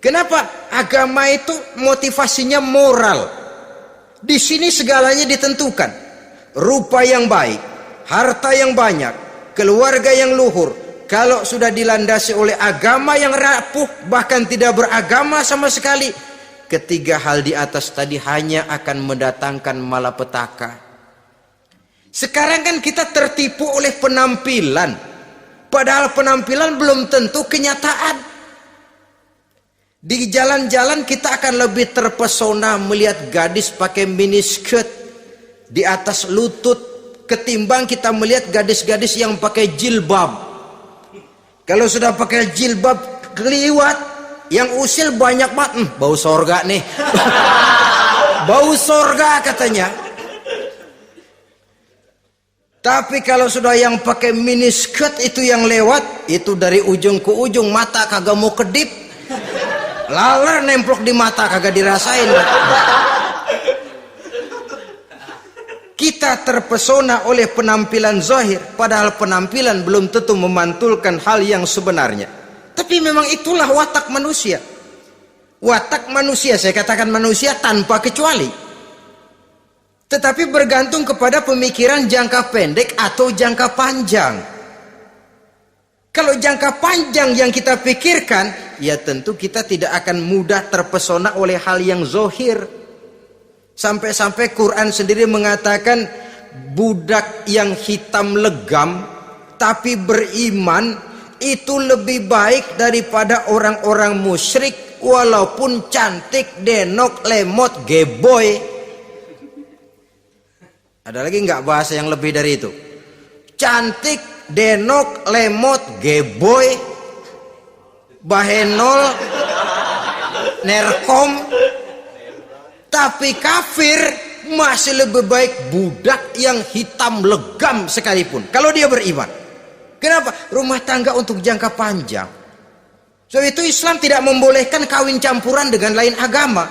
Kenapa? Agama itu motivasinya moral. Di sini segalanya ditentukan. Rupa yang baik, harta yang banyak, keluarga yang luhur. Kalau sudah dilandasi oleh agama yang rapuh, bahkan tidak beragama sama sekali, ketiga hal di atas tadi hanya akan mendatangkan malapetaka. Sekarang kan kita tertipu oleh penampilan, padahal penampilan belum tentu kenyataan. Di jalan-jalan kita akan lebih terpesona melihat gadis pakai miniskirt di atas lutut ketimbang kita melihat gadis-gadis yang pakai jilbab. Kalau sudah pakai jilbab keliwat, yang usil banyak banget, bau sorga nih. Bau sorga katanya. Tapi kalau sudah yang pakai miniskirt itu yang lewat, itu dari ujung ke ujung mata kagak mau kedip. Laler nemplok di mata kagak dirasain. Kita terpesona oleh penampilan zahir, padahal penampilan belum tentu memantulkan hal yang sebenarnya. Tapi memang itulah watak manusia. Watak manusia, saya katakan manusia tanpa kecuali. Tetapi bergantung kepada pemikiran jangka pendek atau jangka panjang. Kalau jangka panjang yang kita pikirkan, ya tentu kita tidak akan mudah terpesona oleh hal yang zahir. Sampai-sampai Quran sendiri mengatakan budak yang hitam legam tapi beriman itu lebih baik daripada orang-orang musyrik walaupun cantik, denok, lemot, geboy. Ada lagi nggak bahasa yang lebih dari itu? Cantik, denok, lemot, geboy, bahenol, nerkom. Tapi kafir masih lebih baik budak yang hitam legam sekalipun kalau dia beriman. Kenapa? Rumah tangga untuk jangka panjang. So itu Islam tidak membolehkan kawin campuran dengan lain agama.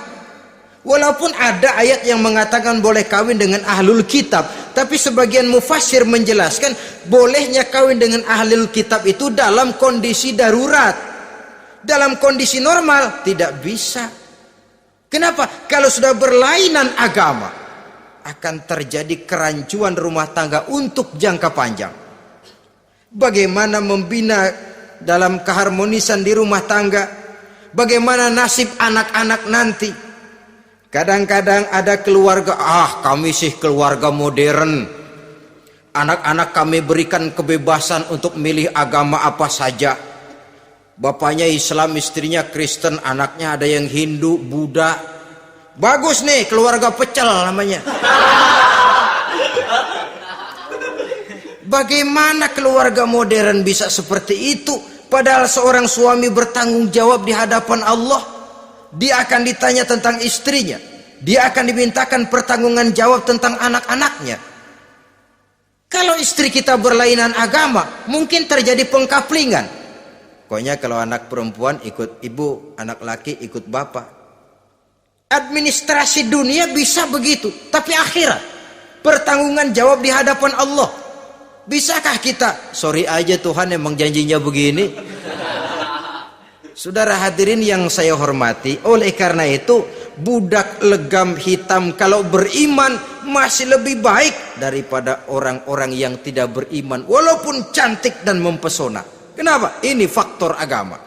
Walaupun ada ayat yang mengatakan boleh kawin dengan ahlul kitab, tapi sebagian mufassir menjelaskan bolehnya kawin dengan ahlul kitab itu dalam kondisi darurat. Dalam kondisi normal tidak bisa. Kenapa? Kalau sudah berlainan agama, akan terjadi kerancuan rumah tangga untuk jangka panjang. Bagaimana membina dalam keharmonisan di rumah tangga? Bagaimana nasib anak-anak nanti? Kadang-kadang ada keluarga, kami sih keluarga modern. Anak-anak kami berikan kebebasan untuk milih agama apa saja. Bapaknya Islam, istrinya Kristen, anaknya ada yang Hindu, Buddha. Bagus nih, keluarga pecel namanya. Bagaimana keluarga modern bisa seperti itu? Padahal seorang suami bertanggung jawab di hadapan Allah. Dia akan ditanya tentang istrinya. Dia akan dimintakan pertanggungan jawab tentang anak-anaknya. Kalau istri kita berlainan agama, mungkin terjadi pengkaplingan. Pokoknya kalau anak perempuan ikut ibu, anak laki ikut bapak. Administrasi dunia bisa begitu, tapi akhirat pertanggungan jawab di hadapan Allah. Bisakah kita? Sorry aja Tuhan emang janjinya begini. Saudara hadirin yang saya hormati, oleh karena itu budak legam hitam kalau beriman masih lebih baik daripada orang-orang yang tidak beriman walaupun cantik dan mempesona. Kenapa? Ini faktor agama.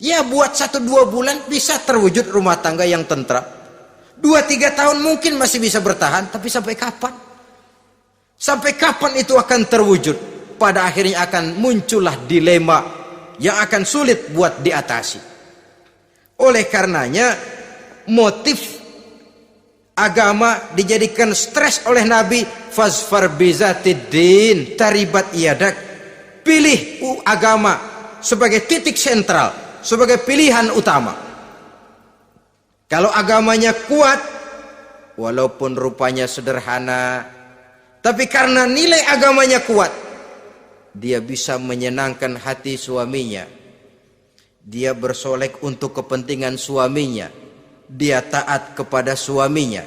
Ya buat 1-2 bulan bisa terwujud rumah tangga yang tentram. 2-3 tahun mungkin masih bisa bertahan, tapi sampai kapan? Sampai kapan itu akan terwujud? Pada akhirnya akan muncullah dilema yang akan sulit buat diatasi. Oleh karenanya motif agama dijadikan stres oleh Nabi. Fazfar bizatiddin taribat yadak. Pilih agama sebagai titik sentral, sebagai pilihan utama. Kalau agamanya kuat, walaupun rupanya sederhana, tapi karena nilai agamanya kuat, dia bisa menyenangkan hati suaminya. Dia bersolek untuk kepentingan suaminya. Dia taat kepada suaminya.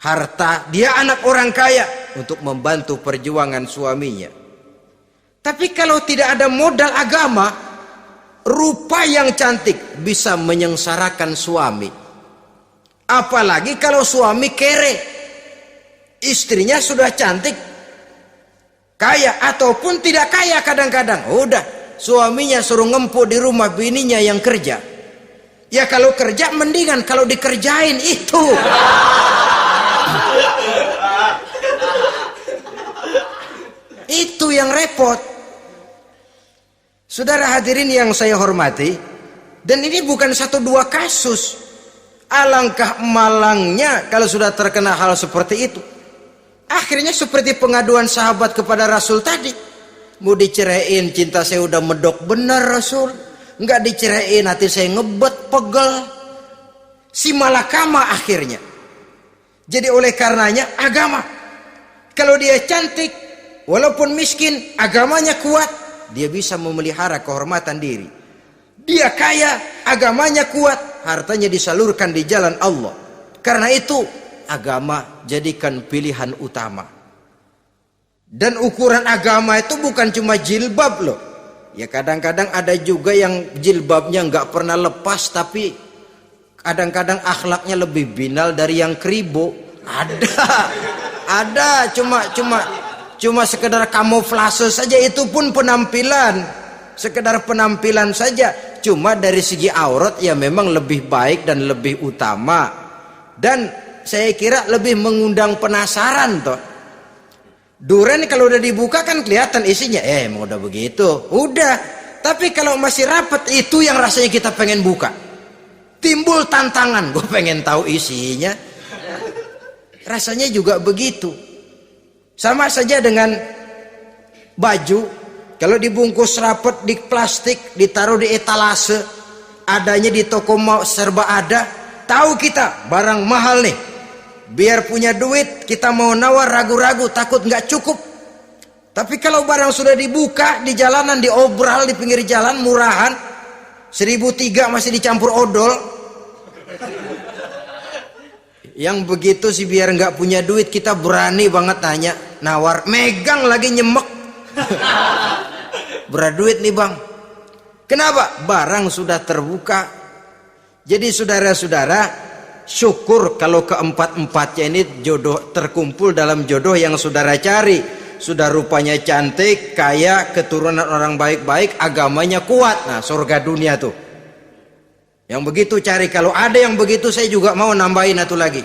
Harta, dia anak orang kaya untuk membantu perjuangan suaminya. Tapi kalau tidak ada modal agama, rupa yang cantik bisa menyengsarakan suami. Apalagi kalau suami kere. Istrinya sudah cantik, kaya ataupun tidak kaya kadang-kadang. Udah, suaminya suruh ngempuk di rumah, bininya yang kerja. Ya kalau kerja mendingan kalau dikerjain itu. Itu yang repot. Saudara hadirin yang saya hormati, dan ini bukan satu dua kasus. Alangkah malangnya kalau sudah terkena hal seperti itu. Akhirnya seperti pengaduan sahabat kepada Rasul tadi. Mau diceraiin, cinta saya udah medok benar Rasul. Enggak diceraiin, hati saya ngebet, pegel. Si malakama akhirnya. Jadi oleh karenanya agama. Kalau dia cantik, walaupun miskin, agamanya kuat, dia bisa memelihara kehormatan diri. Dia kaya, agamanya kuat, hartanya disalurkan di jalan Allah. Karena itu, agama jadikan pilihan utama. Dan ukuran agama itu bukan cuma jilbab loh. Ya kadang-kadang ada juga yang jilbabnya nggak pernah lepas, tapi kadang-kadang akhlaknya lebih binal dari yang kribo. Ada cuma sekedar kamuflase saja, itu pun penampilan, sekedar penampilan saja. Cuma dari segi aurat ya memang lebih baik dan lebih utama, dan saya kira lebih mengundang penasaran toh. Duren kalau udah dibuka kan kelihatan isinya, emang udah begitu, udah. Tapi kalau masih rapat, itu yang rasanya kita pengen buka. Timbul tantangan, gue pengen tahu isinya. Rasanya juga begitu. Sama saja dengan baju, kalau dibungkus rapat di plastik, ditaruh di etalase, adanya di toko mau serba ada, tahu kita barang mahal nih. Biar punya duit, kita mau nawar ragu-ragu, takut nggak cukup. Tapi kalau barang sudah dibuka di jalanan, diobral di pinggir jalan, murahan, 1.003 masih dicampur odol. Yang begitu sih biar nggak punya duit, kita berani banget tanya, nawar, megang lagi nyemek. Berat duit nih bang. Kenapa? Barang sudah terbuka. Jadi saudara-saudara, syukur kalau keempat-empatnya ini jodoh terkumpul dalam jodoh yang saudara cari. Sudah rupanya cantik, kaya, keturunan orang baik-baik, agamanya kuat. Nah, surga dunia tuh. Yang begitu cari. Kalau ada yang begitu, saya juga mau nambahin satu lagi.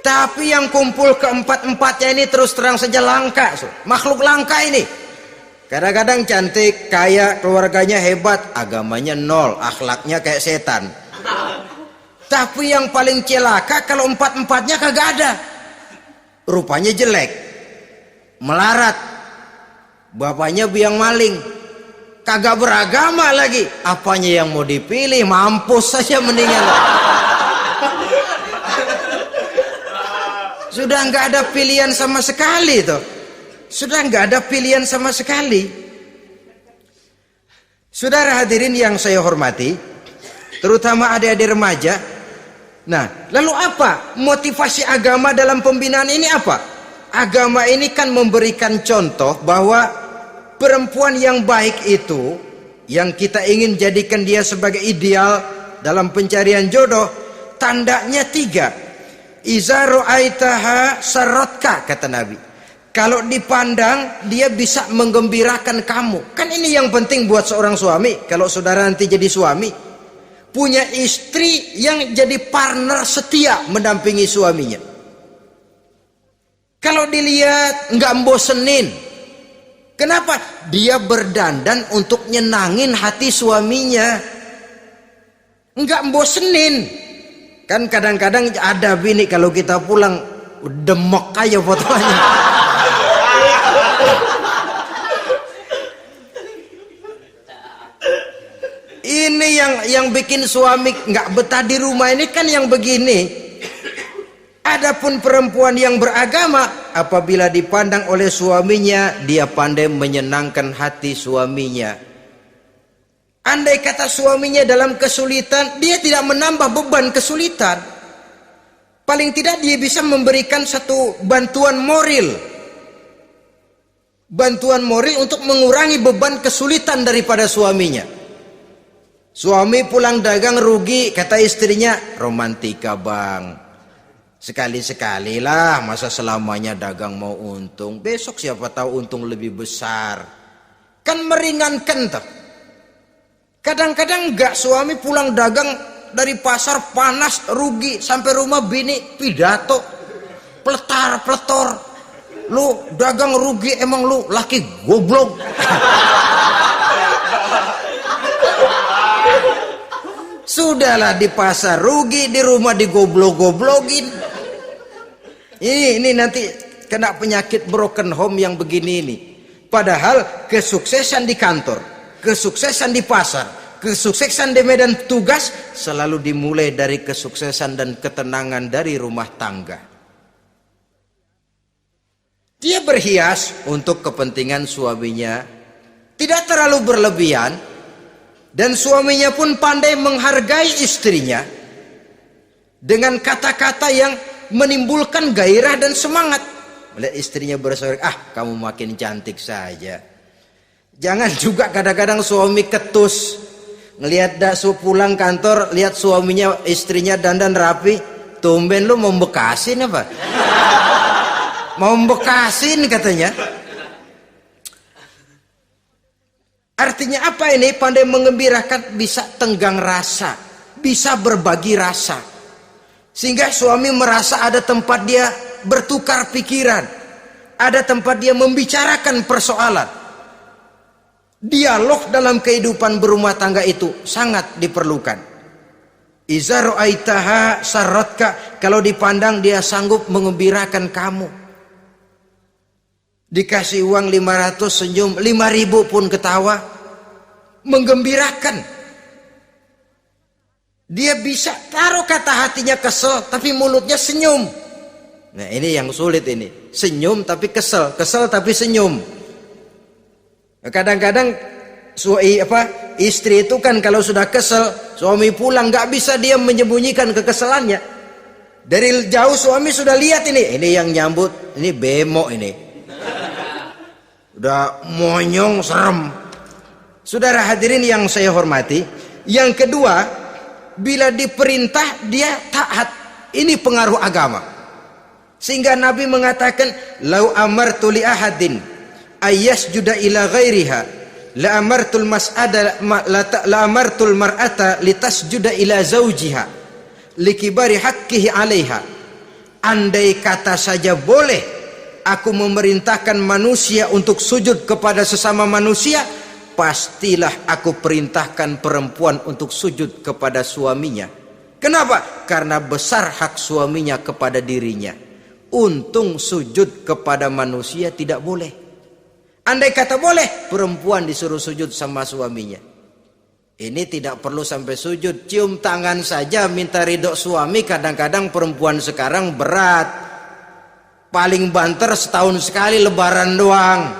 Tapi yang kumpul keempat-empatnya ini terus terang saja langka. Makhluk langka ini. Kadang-kadang cantik, kaya, keluarganya hebat, agamanya nol, akhlaknya kayak setan. Tapi yang paling celaka kalau empat-empatnya kagak ada. Rupanya jelek, melarat, bapaknya biang maling, kagak beragama lagi. Apanya yang mau dipilih? Mampus saja mendingan. Sudah nggak ada pilihan sama sekali tuh. Sudah nggak ada pilihan sama sekali. Saudara hadirin yang saya hormati, terutama adik-adik remaja. Nah, lalu apa motivasi agama dalam pembinaan ini apa? Agama ini kan memberikan contoh bahwa perempuan yang baik itu, yang kita ingin jadikan dia sebagai ideal dalam pencarian jodoh, tandanya 3. Iza ra'aitaha sarratka, kata Nabi. Kalau dipandang, dia bisa menggembirakan kamu. Kan ini yang penting buat seorang suami. Kalau saudara nanti jadi suami, punya istri yang jadi partner setia mendampingi suaminya. Kalau dilihat nggak bosenin, Kenapa? Dia berdandan untuk nyenangin hati suaminya. Enggak bosenin. Kan kadang-kadang ada bini kalau kita pulang demek aja fotonya. Ini yang bikin suami nggak betah di rumah ini kan yang begini. Adapun perempuan yang beragama, apabila dipandang oleh suaminya, dia pandai menyenangkan hati suaminya. Andai kata suaminya dalam kesulitan, dia tidak menambah beban kesulitan. Paling tidak dia bisa memberikan satu bantuan moral. Bantuan moral untuk mengurangi beban kesulitan daripada suaminya. Suami pulang dagang rugi, kata istrinya, romantika bang. Sekali-sekali lah, masa selamanya dagang mau untung. Besok siapa tahu untung lebih besar. Kan meringankan tuh. Kadang-kadang enggak, suami pulang dagang dari pasar panas, rugi, sampai rumah bini pidato, pletar-pletor. Lu dagang rugi, emang lu laki goblok. Sudahlah di pasar rugi, di rumah digoblok-goblokin. Ini nanti kena penyakit broken home yang begini ini. Padahal kesuksesan di kantor, kesuksesan di pasar, kesuksesan di medan tugas selalu dimulai dari kesuksesan dan ketenangan dari rumah tangga. Dia berhias untuk kepentingan suaminya, tidak terlalu berlebihan, dan suaminya pun pandai menghargai istrinya dengan kata-kata yang menimbulkan gairah dan semangat. Melihat istrinya bersorak, kamu makin cantik saja. Jangan juga kadang-kadang suami ketus, ngelihat daksu pulang kantor, lihat suaminya, istrinya dandan rapi, tumben lu mau bekasin apa? Mau bekasin katanya. Artinya apa ini? Pandai mengembirakan, bisa tenggang rasa, bisa berbagi rasa. Sehingga suami merasa ada tempat dia bertukar pikiran, ada tempat dia membicarakan persoalan. Dialog dalam kehidupan berumah tangga itu sangat diperlukan. Iza ra'aitaha sarratka, kalau dipandang dia sanggup mengembirakan kamu. Dikasih uang 500 senyum, 5.000 pun ketawa, menggembirakan. Dia bisa taruh kata hatinya kesel, tapi mulutnya senyum. Nah ini yang sulit ini. Senyum tapi kesel, kesel tapi senyum. Kadang-kadang istri itu kan kalau sudah kesel, suami pulang nggak bisa dia menyembunyikan kekesalannya. Dari jauh suami sudah lihat ini yang nyambut, ini bemo ini. Udah monyong serem. Saudara hadirin yang saya hormati, yang kedua, bila diperintah dia taat. Ini pengaruh agama. Sehingga Nabi mengatakan, "Lau amartu li ahadin ayyasjuda ila ghairiha, la amartul mar'ata litasjuda ila zawjiha likibari haqqihi 'alaiha." Andai kata saja boleh aku memerintahkan manusia untuk sujud kepada sesama manusia, pastilah aku perintahkan perempuan untuk sujud kepada suaminya. Kenapa? Karena besar hak suaminya kepada dirinya. Untung sujud kepada manusia tidak boleh. Andai kata boleh, perempuan disuruh sujud sama suaminya. Ini tidak perlu sampai sujud, cium tangan saja minta ridho suami. Kadang-kadang perempuan sekarang berat. Paling banter setahun sekali lebaran doang.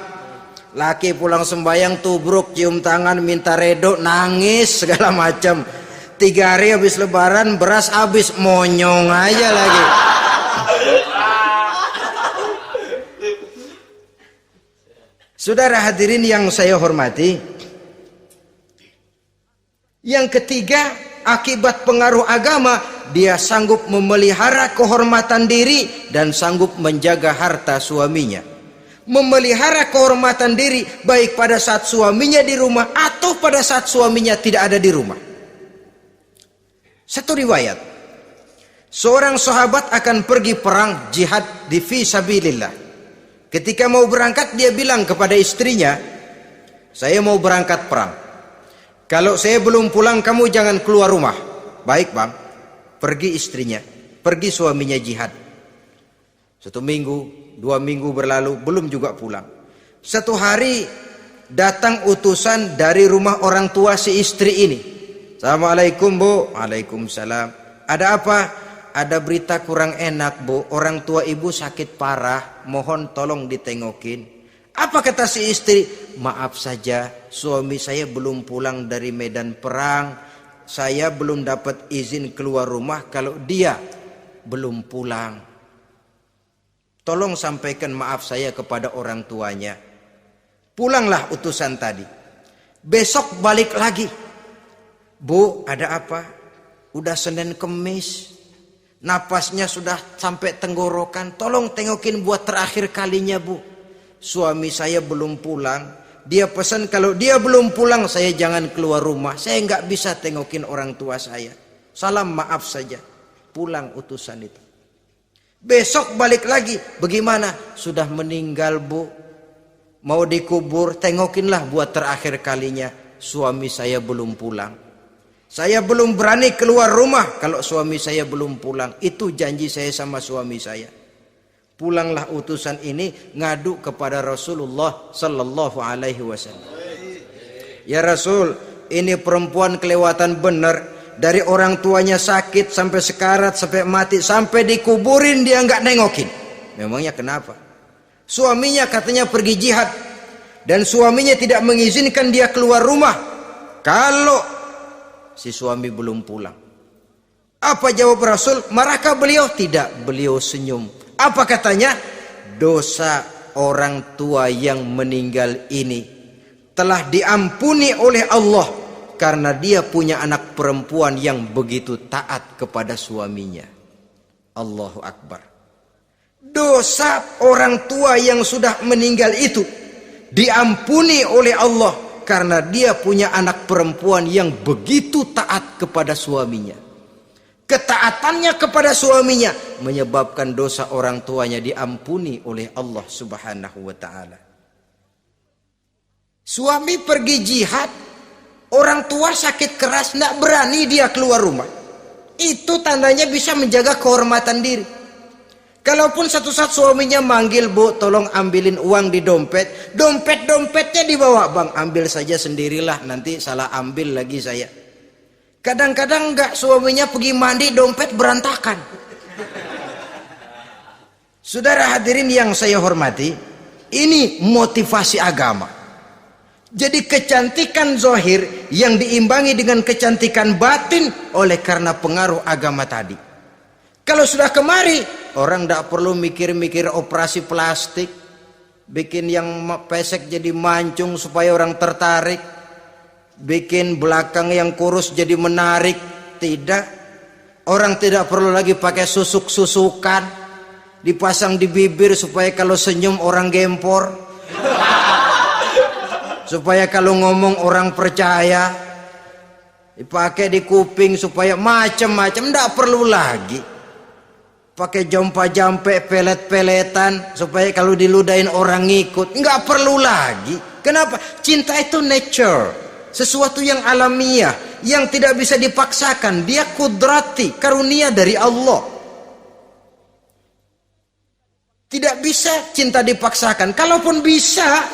Laki pulang sembahyang tubruk, cium tangan minta ridho, nangis segala macam. 3 hari habis lebaran beras habis, monyong aja lagi. Saudara hadirin yang saya hormati, yang ketiga, akibat pengaruh agama, dia sanggup memelihara kehormatan diri dan sanggup menjaga harta suaminya. Memelihara kehormatan diri baik pada saat suaminya di rumah atau pada saat suaminya tidak ada di rumah. Satu riwayat, seorang sahabat akan pergi perang jihad di fi sabilillah. Ketika mau berangkat dia bilang kepada istrinya, saya mau berangkat perang. Kalau saya belum pulang kamu jangan keluar rumah. Baik bang. Pergi istrinya, pergi suaminya jihad. 1 minggu, 2 minggu berlalu, belum juga pulang. Satu hari datang utusan dari rumah orang tua si istri ini. Assalamualaikum bu. Waalaikumsalam. Ada apa? Ada berita kurang enak bu. Orang tua ibu sakit parah. Mohon tolong ditengokin. Apa kata si istri? Maaf saja, suami saya belum pulang dari medan perang. Saya belum dapat izin keluar rumah kalau dia belum pulang. Tolong sampaikan maaf saya kepada orang tuanya. Pulanglah utusan tadi. Besok balik lagi. Bu, ada apa? Udah Senin Kemis. Napasnya sudah sampai tenggorokan. Tolong tengokin buat terakhir kalinya bu. Suami saya belum pulang. Dia pesan kalau dia belum pulang saya jangan keluar rumah. Saya nggak bisa tengokin orang tua saya. Salam maaf saja. Pulang utusan itu. Besok balik lagi. Bagaimana? Sudah meninggal bu. Mau dikubur. Tengokinlah buat terakhir kalinya. Suami saya belum pulang. Saya belum berani keluar rumah kalau suami saya belum pulang. Itu janji saya sama suami saya. Pulanglah utusan ini ngadu kepada Rasulullah sallallahu alaihi wasallam. Ya Rasul, ini perempuan kelewatan benar. Dari orang tuanya sakit sampai sekarat, sampai mati, sampai dikuburin dia nggak nengokin. Memangnya kenapa? Suaminya katanya pergi jihad dan suaminya tidak mengizinkan dia keluar rumah kalau si suami belum pulang. Apa jawab Rasul? Marahkah beliau? Tidak, beliau senyum. Apa katanya? Dosa orang tua yang meninggal ini telah diampuni oleh Allah karena dia punya anak perempuan yang begitu taat kepada suaminya. Allahu Akbar. Dosa orang tua yang sudah meninggal itu diampuni oleh Allah karena dia punya anak perempuan yang begitu taat kepada suaminya. Ketaatannya kepada suaminya menyebabkan dosa orang tuanya diampuni oleh Allah Subhanahu wa taala. Suami pergi jihad, orang tua sakit keras, tidak berani dia keluar rumah. Itu tandanya bisa menjaga kehormatan diri. Kalaupun satu saat suaminya manggil, bu tolong ambilin uang di dompet. Dompetnya dibawa, bang ambil saja sendirilah, nanti salah ambil lagi saya. Kadang-kadang enggak, suaminya pergi mandi, dompet berantakan. Saudara hadirin yang saya hormati, ini motivasi agama. Jadi kecantikan zahir yang diimbangi dengan kecantikan batin oleh karena pengaruh agama tadi. Kalau sudah kemari, orang enggak perlu mikir-mikir operasi plastik, bikin yang pesek jadi mancung supaya orang tertarik. Bikin belakang yang kurus jadi menarik. Tidak. Orang tidak perlu lagi pakai susuk-susukan, dipasang di bibir supaya kalau senyum orang gempor, supaya kalau ngomong orang percaya, dipakai di kuping supaya macam-macam. Tidak perlu lagi pakai jompa-jampe, pelet-peletan supaya kalau diludahin orang ngikut. Nggak perlu lagi. Kenapa? Cinta itu nature, sesuatu yang alamiah, yang tidak bisa dipaksakan. Dia kudrati, karunia dari Allah. Tidak bisa cinta dipaksakan. Kalaupun bisa,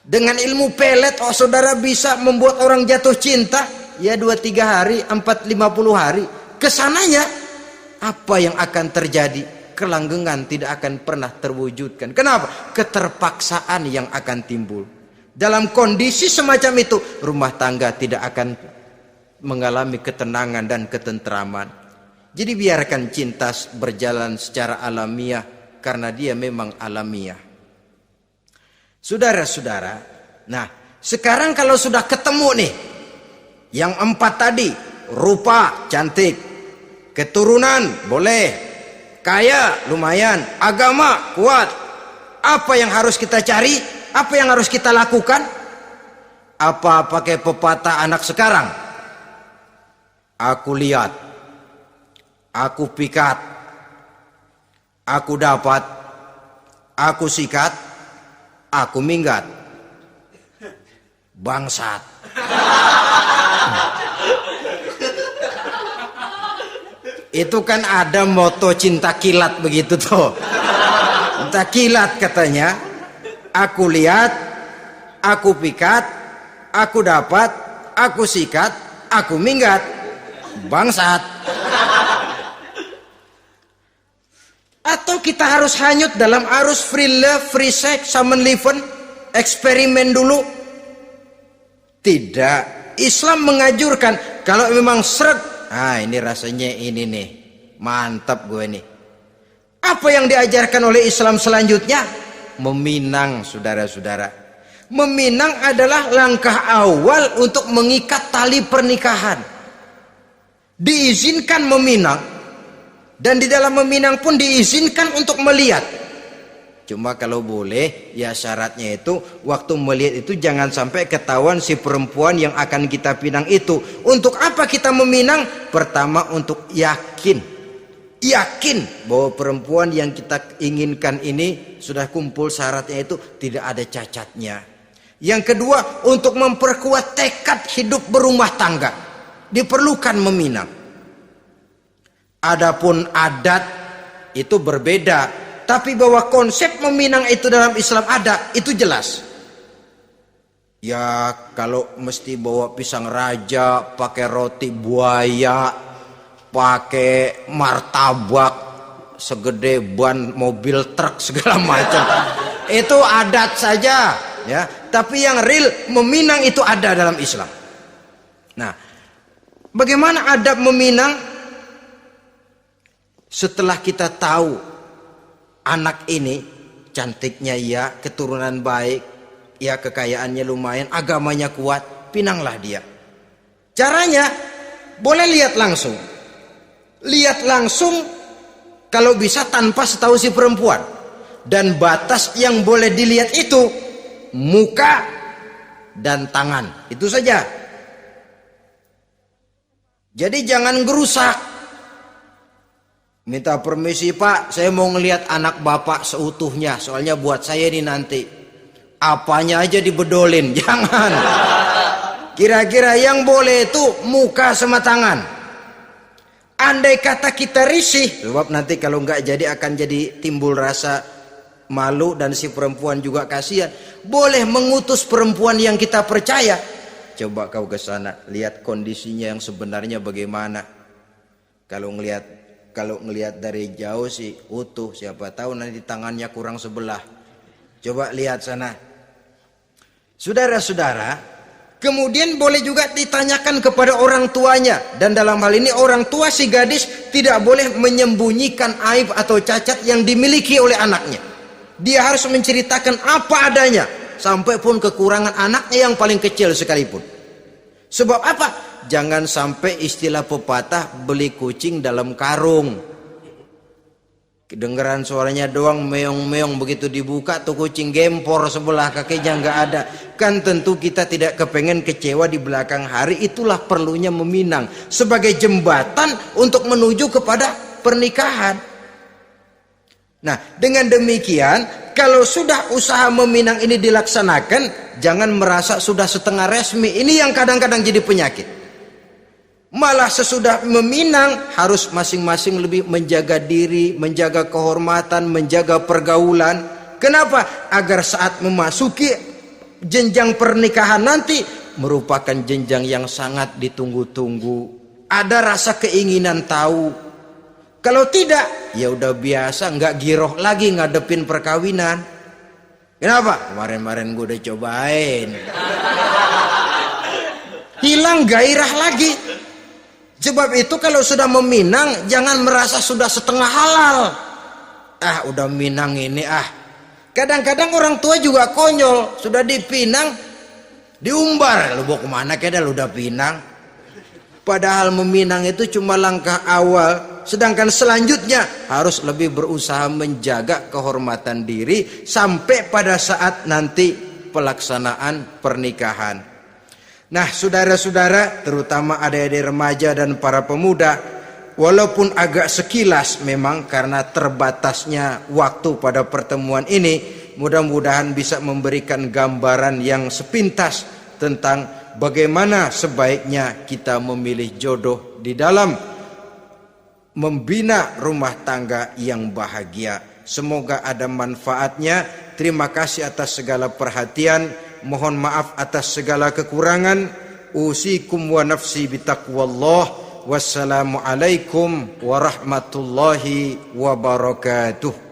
dengan ilmu pelet, oh saudara bisa membuat orang jatuh cinta, ya 2-3 hari, 4-50 hari. Kesananya, apa yang akan terjadi? Kelanggengan tidak akan pernah terwujudkan. Kenapa? Keterpaksaan yang akan timbul. Dalam kondisi semacam itu, rumah tangga tidak akan mengalami ketenangan dan ketentraman. Jadi biarkan cinta berjalan secara alamiah, karena dia memang alamiah. Saudara-saudara, nah sekarang kalau sudah ketemu nih, yang 4 tadi, rupa cantik, keturunan boleh, kaya lumayan, agama kuat. Apa yang harus kita cari? Apa yang harus kita lakukan? Apa pakai pepatah anak sekarang? Aku lihat, aku pikat, aku dapat, aku sikat, aku minggat. Bangsat. Itu kan ada moto cinta kilat begitu tuh. Cinta kilat katanya. Aku lihat, aku pikat, aku dapat, aku sikat, aku minggat. Bangsat. Atau kita harus hanyut dalam arus free love, free sex, summon liven, eksperimen dulu? Tidak. Islam mengajurkan kalau memang seret, ini rasanya ini nih, mantap gue nih. Apa yang diajarkan oleh Islam selanjutnya? Meminang, saudara-saudara. Meminang adalah langkah awal untuk mengikat tali pernikahan. Diizinkan meminang, dan di dalam meminang pun diizinkan untuk melihat. Cuma kalau boleh, ya syaratnya itu waktu melihat itu jangan sampai ketahuan si perempuan yang akan kita pinang itu. Untuk apa kita meminang? Pertama untuk yakin bahwa perempuan yang kita inginkan ini sudah kumpul syaratnya itu, tidak ada cacatnya. Yang kedua, untuk memperkuat tekad hidup berumah tangga, diperlukan meminang. Adapun adat itu berbeda. Tapi bahwa konsep meminang itu dalam Islam ada, itu jelas. Ya kalau mesti bawa pisang raja, pakai roti buaya, pakai martabak segede ban mobil truk segala macam, itu adat saja, ya. Tapi yang real meminang itu ada dalam Islam. Nah, bagaimana adab meminang? Setelah kita tahu anak ini cantiknya ya, keturunan baik, ya kekayaannya lumayan, agamanya kuat, pinanglah dia. Caranya boleh lihat langsung. Lihat langsung kalau bisa tanpa setahu si perempuan. Dan batas yang boleh dilihat itu muka dan tangan. Itu saja. Jadi jangan gerusak. Minta permisi Pak, saya mau ngelihat anak bapak seutuhnya. Soalnya buat saya ini nanti. Apanya aja dibedolin, jangan. Kira-kira yang boleh itu muka sama tangan. Andai kata kita risih, sebab nanti kalau nggak jadi akan jadi timbul rasa malu dan si perempuan juga kasihan. Boleh mengutus perempuan yang kita percaya. Coba kau ke sana, lihat kondisinya yang sebenarnya bagaimana. Kalau ngelihat dari jauh sih utuh, siapa tahu nanti tangannya kurang sebelah. Coba lihat sana. Saudara-saudara, kemudian boleh juga ditanyakan kepada orang tuanya. Dan dalam hal ini orang tua si gadis tidak boleh menyembunyikan aib atau cacat yang dimiliki oleh anaknya. Dia harus menceritakan apa adanya, sampai pun kekurangan anaknya yang paling kecil sekalipun. Sebab apa? Jangan sampai istilah pepatah beli kucing dalam karung. Kedengeran suaranya doang meong-meong, begitu dibuka tuh kucing gempor sebelah kakinya nggak ada. Kan tentu kita tidak kepengen kecewa di belakang hari. Itulah perlunya meminang sebagai jembatan untuk menuju kepada pernikahan. Nah, dengan demikian kalau sudah usaha meminang ini dilaksanakan, jangan merasa sudah setengah resmi. Ini yang kadang-kadang jadi penyakit. Malah sesudah meminang harus masing-masing lebih menjaga diri, menjaga kehormatan, menjaga pergaulan. Kenapa? Agar saat memasuki jenjang pernikahan nanti merupakan jenjang yang sangat ditunggu-tunggu. Ada rasa keinginan tahu. Kalau tidak, ya udah biasa, nggak giroh lagi ngadepin perkawinan. Kenapa? Kemarin-kemarin gue udah cobain. Hilang gairah lagi. Sebab itu kalau sudah meminang jangan merasa sudah setengah halal. Udah minang ini Kadang-kadang orang tua juga konyol, sudah dipinang diumbar. Lu bawa kemana keda lu udah pinang? Padahal meminang itu cuma langkah awal. Sedangkan selanjutnya harus lebih berusaha menjaga kehormatan diri sampai pada saat nanti pelaksanaan pernikahan. Nah, saudara-saudara, terutama adik-adik remaja dan para pemuda, walaupun agak sekilas memang karena terbatasnya waktu pada pertemuan ini, mudah-mudahan bisa memberikan gambaran yang sepintas tentang bagaimana sebaiknya kita memilih jodoh di dalam membina rumah tangga yang bahagia. Semoga ada manfaatnya. Terima kasih atas segala perhatian. Mohon maaf atas segala kekurangan. Usikum wa nafsi bitaqwallah. Wassalamualaikum warahmatullahi wabarakatuh.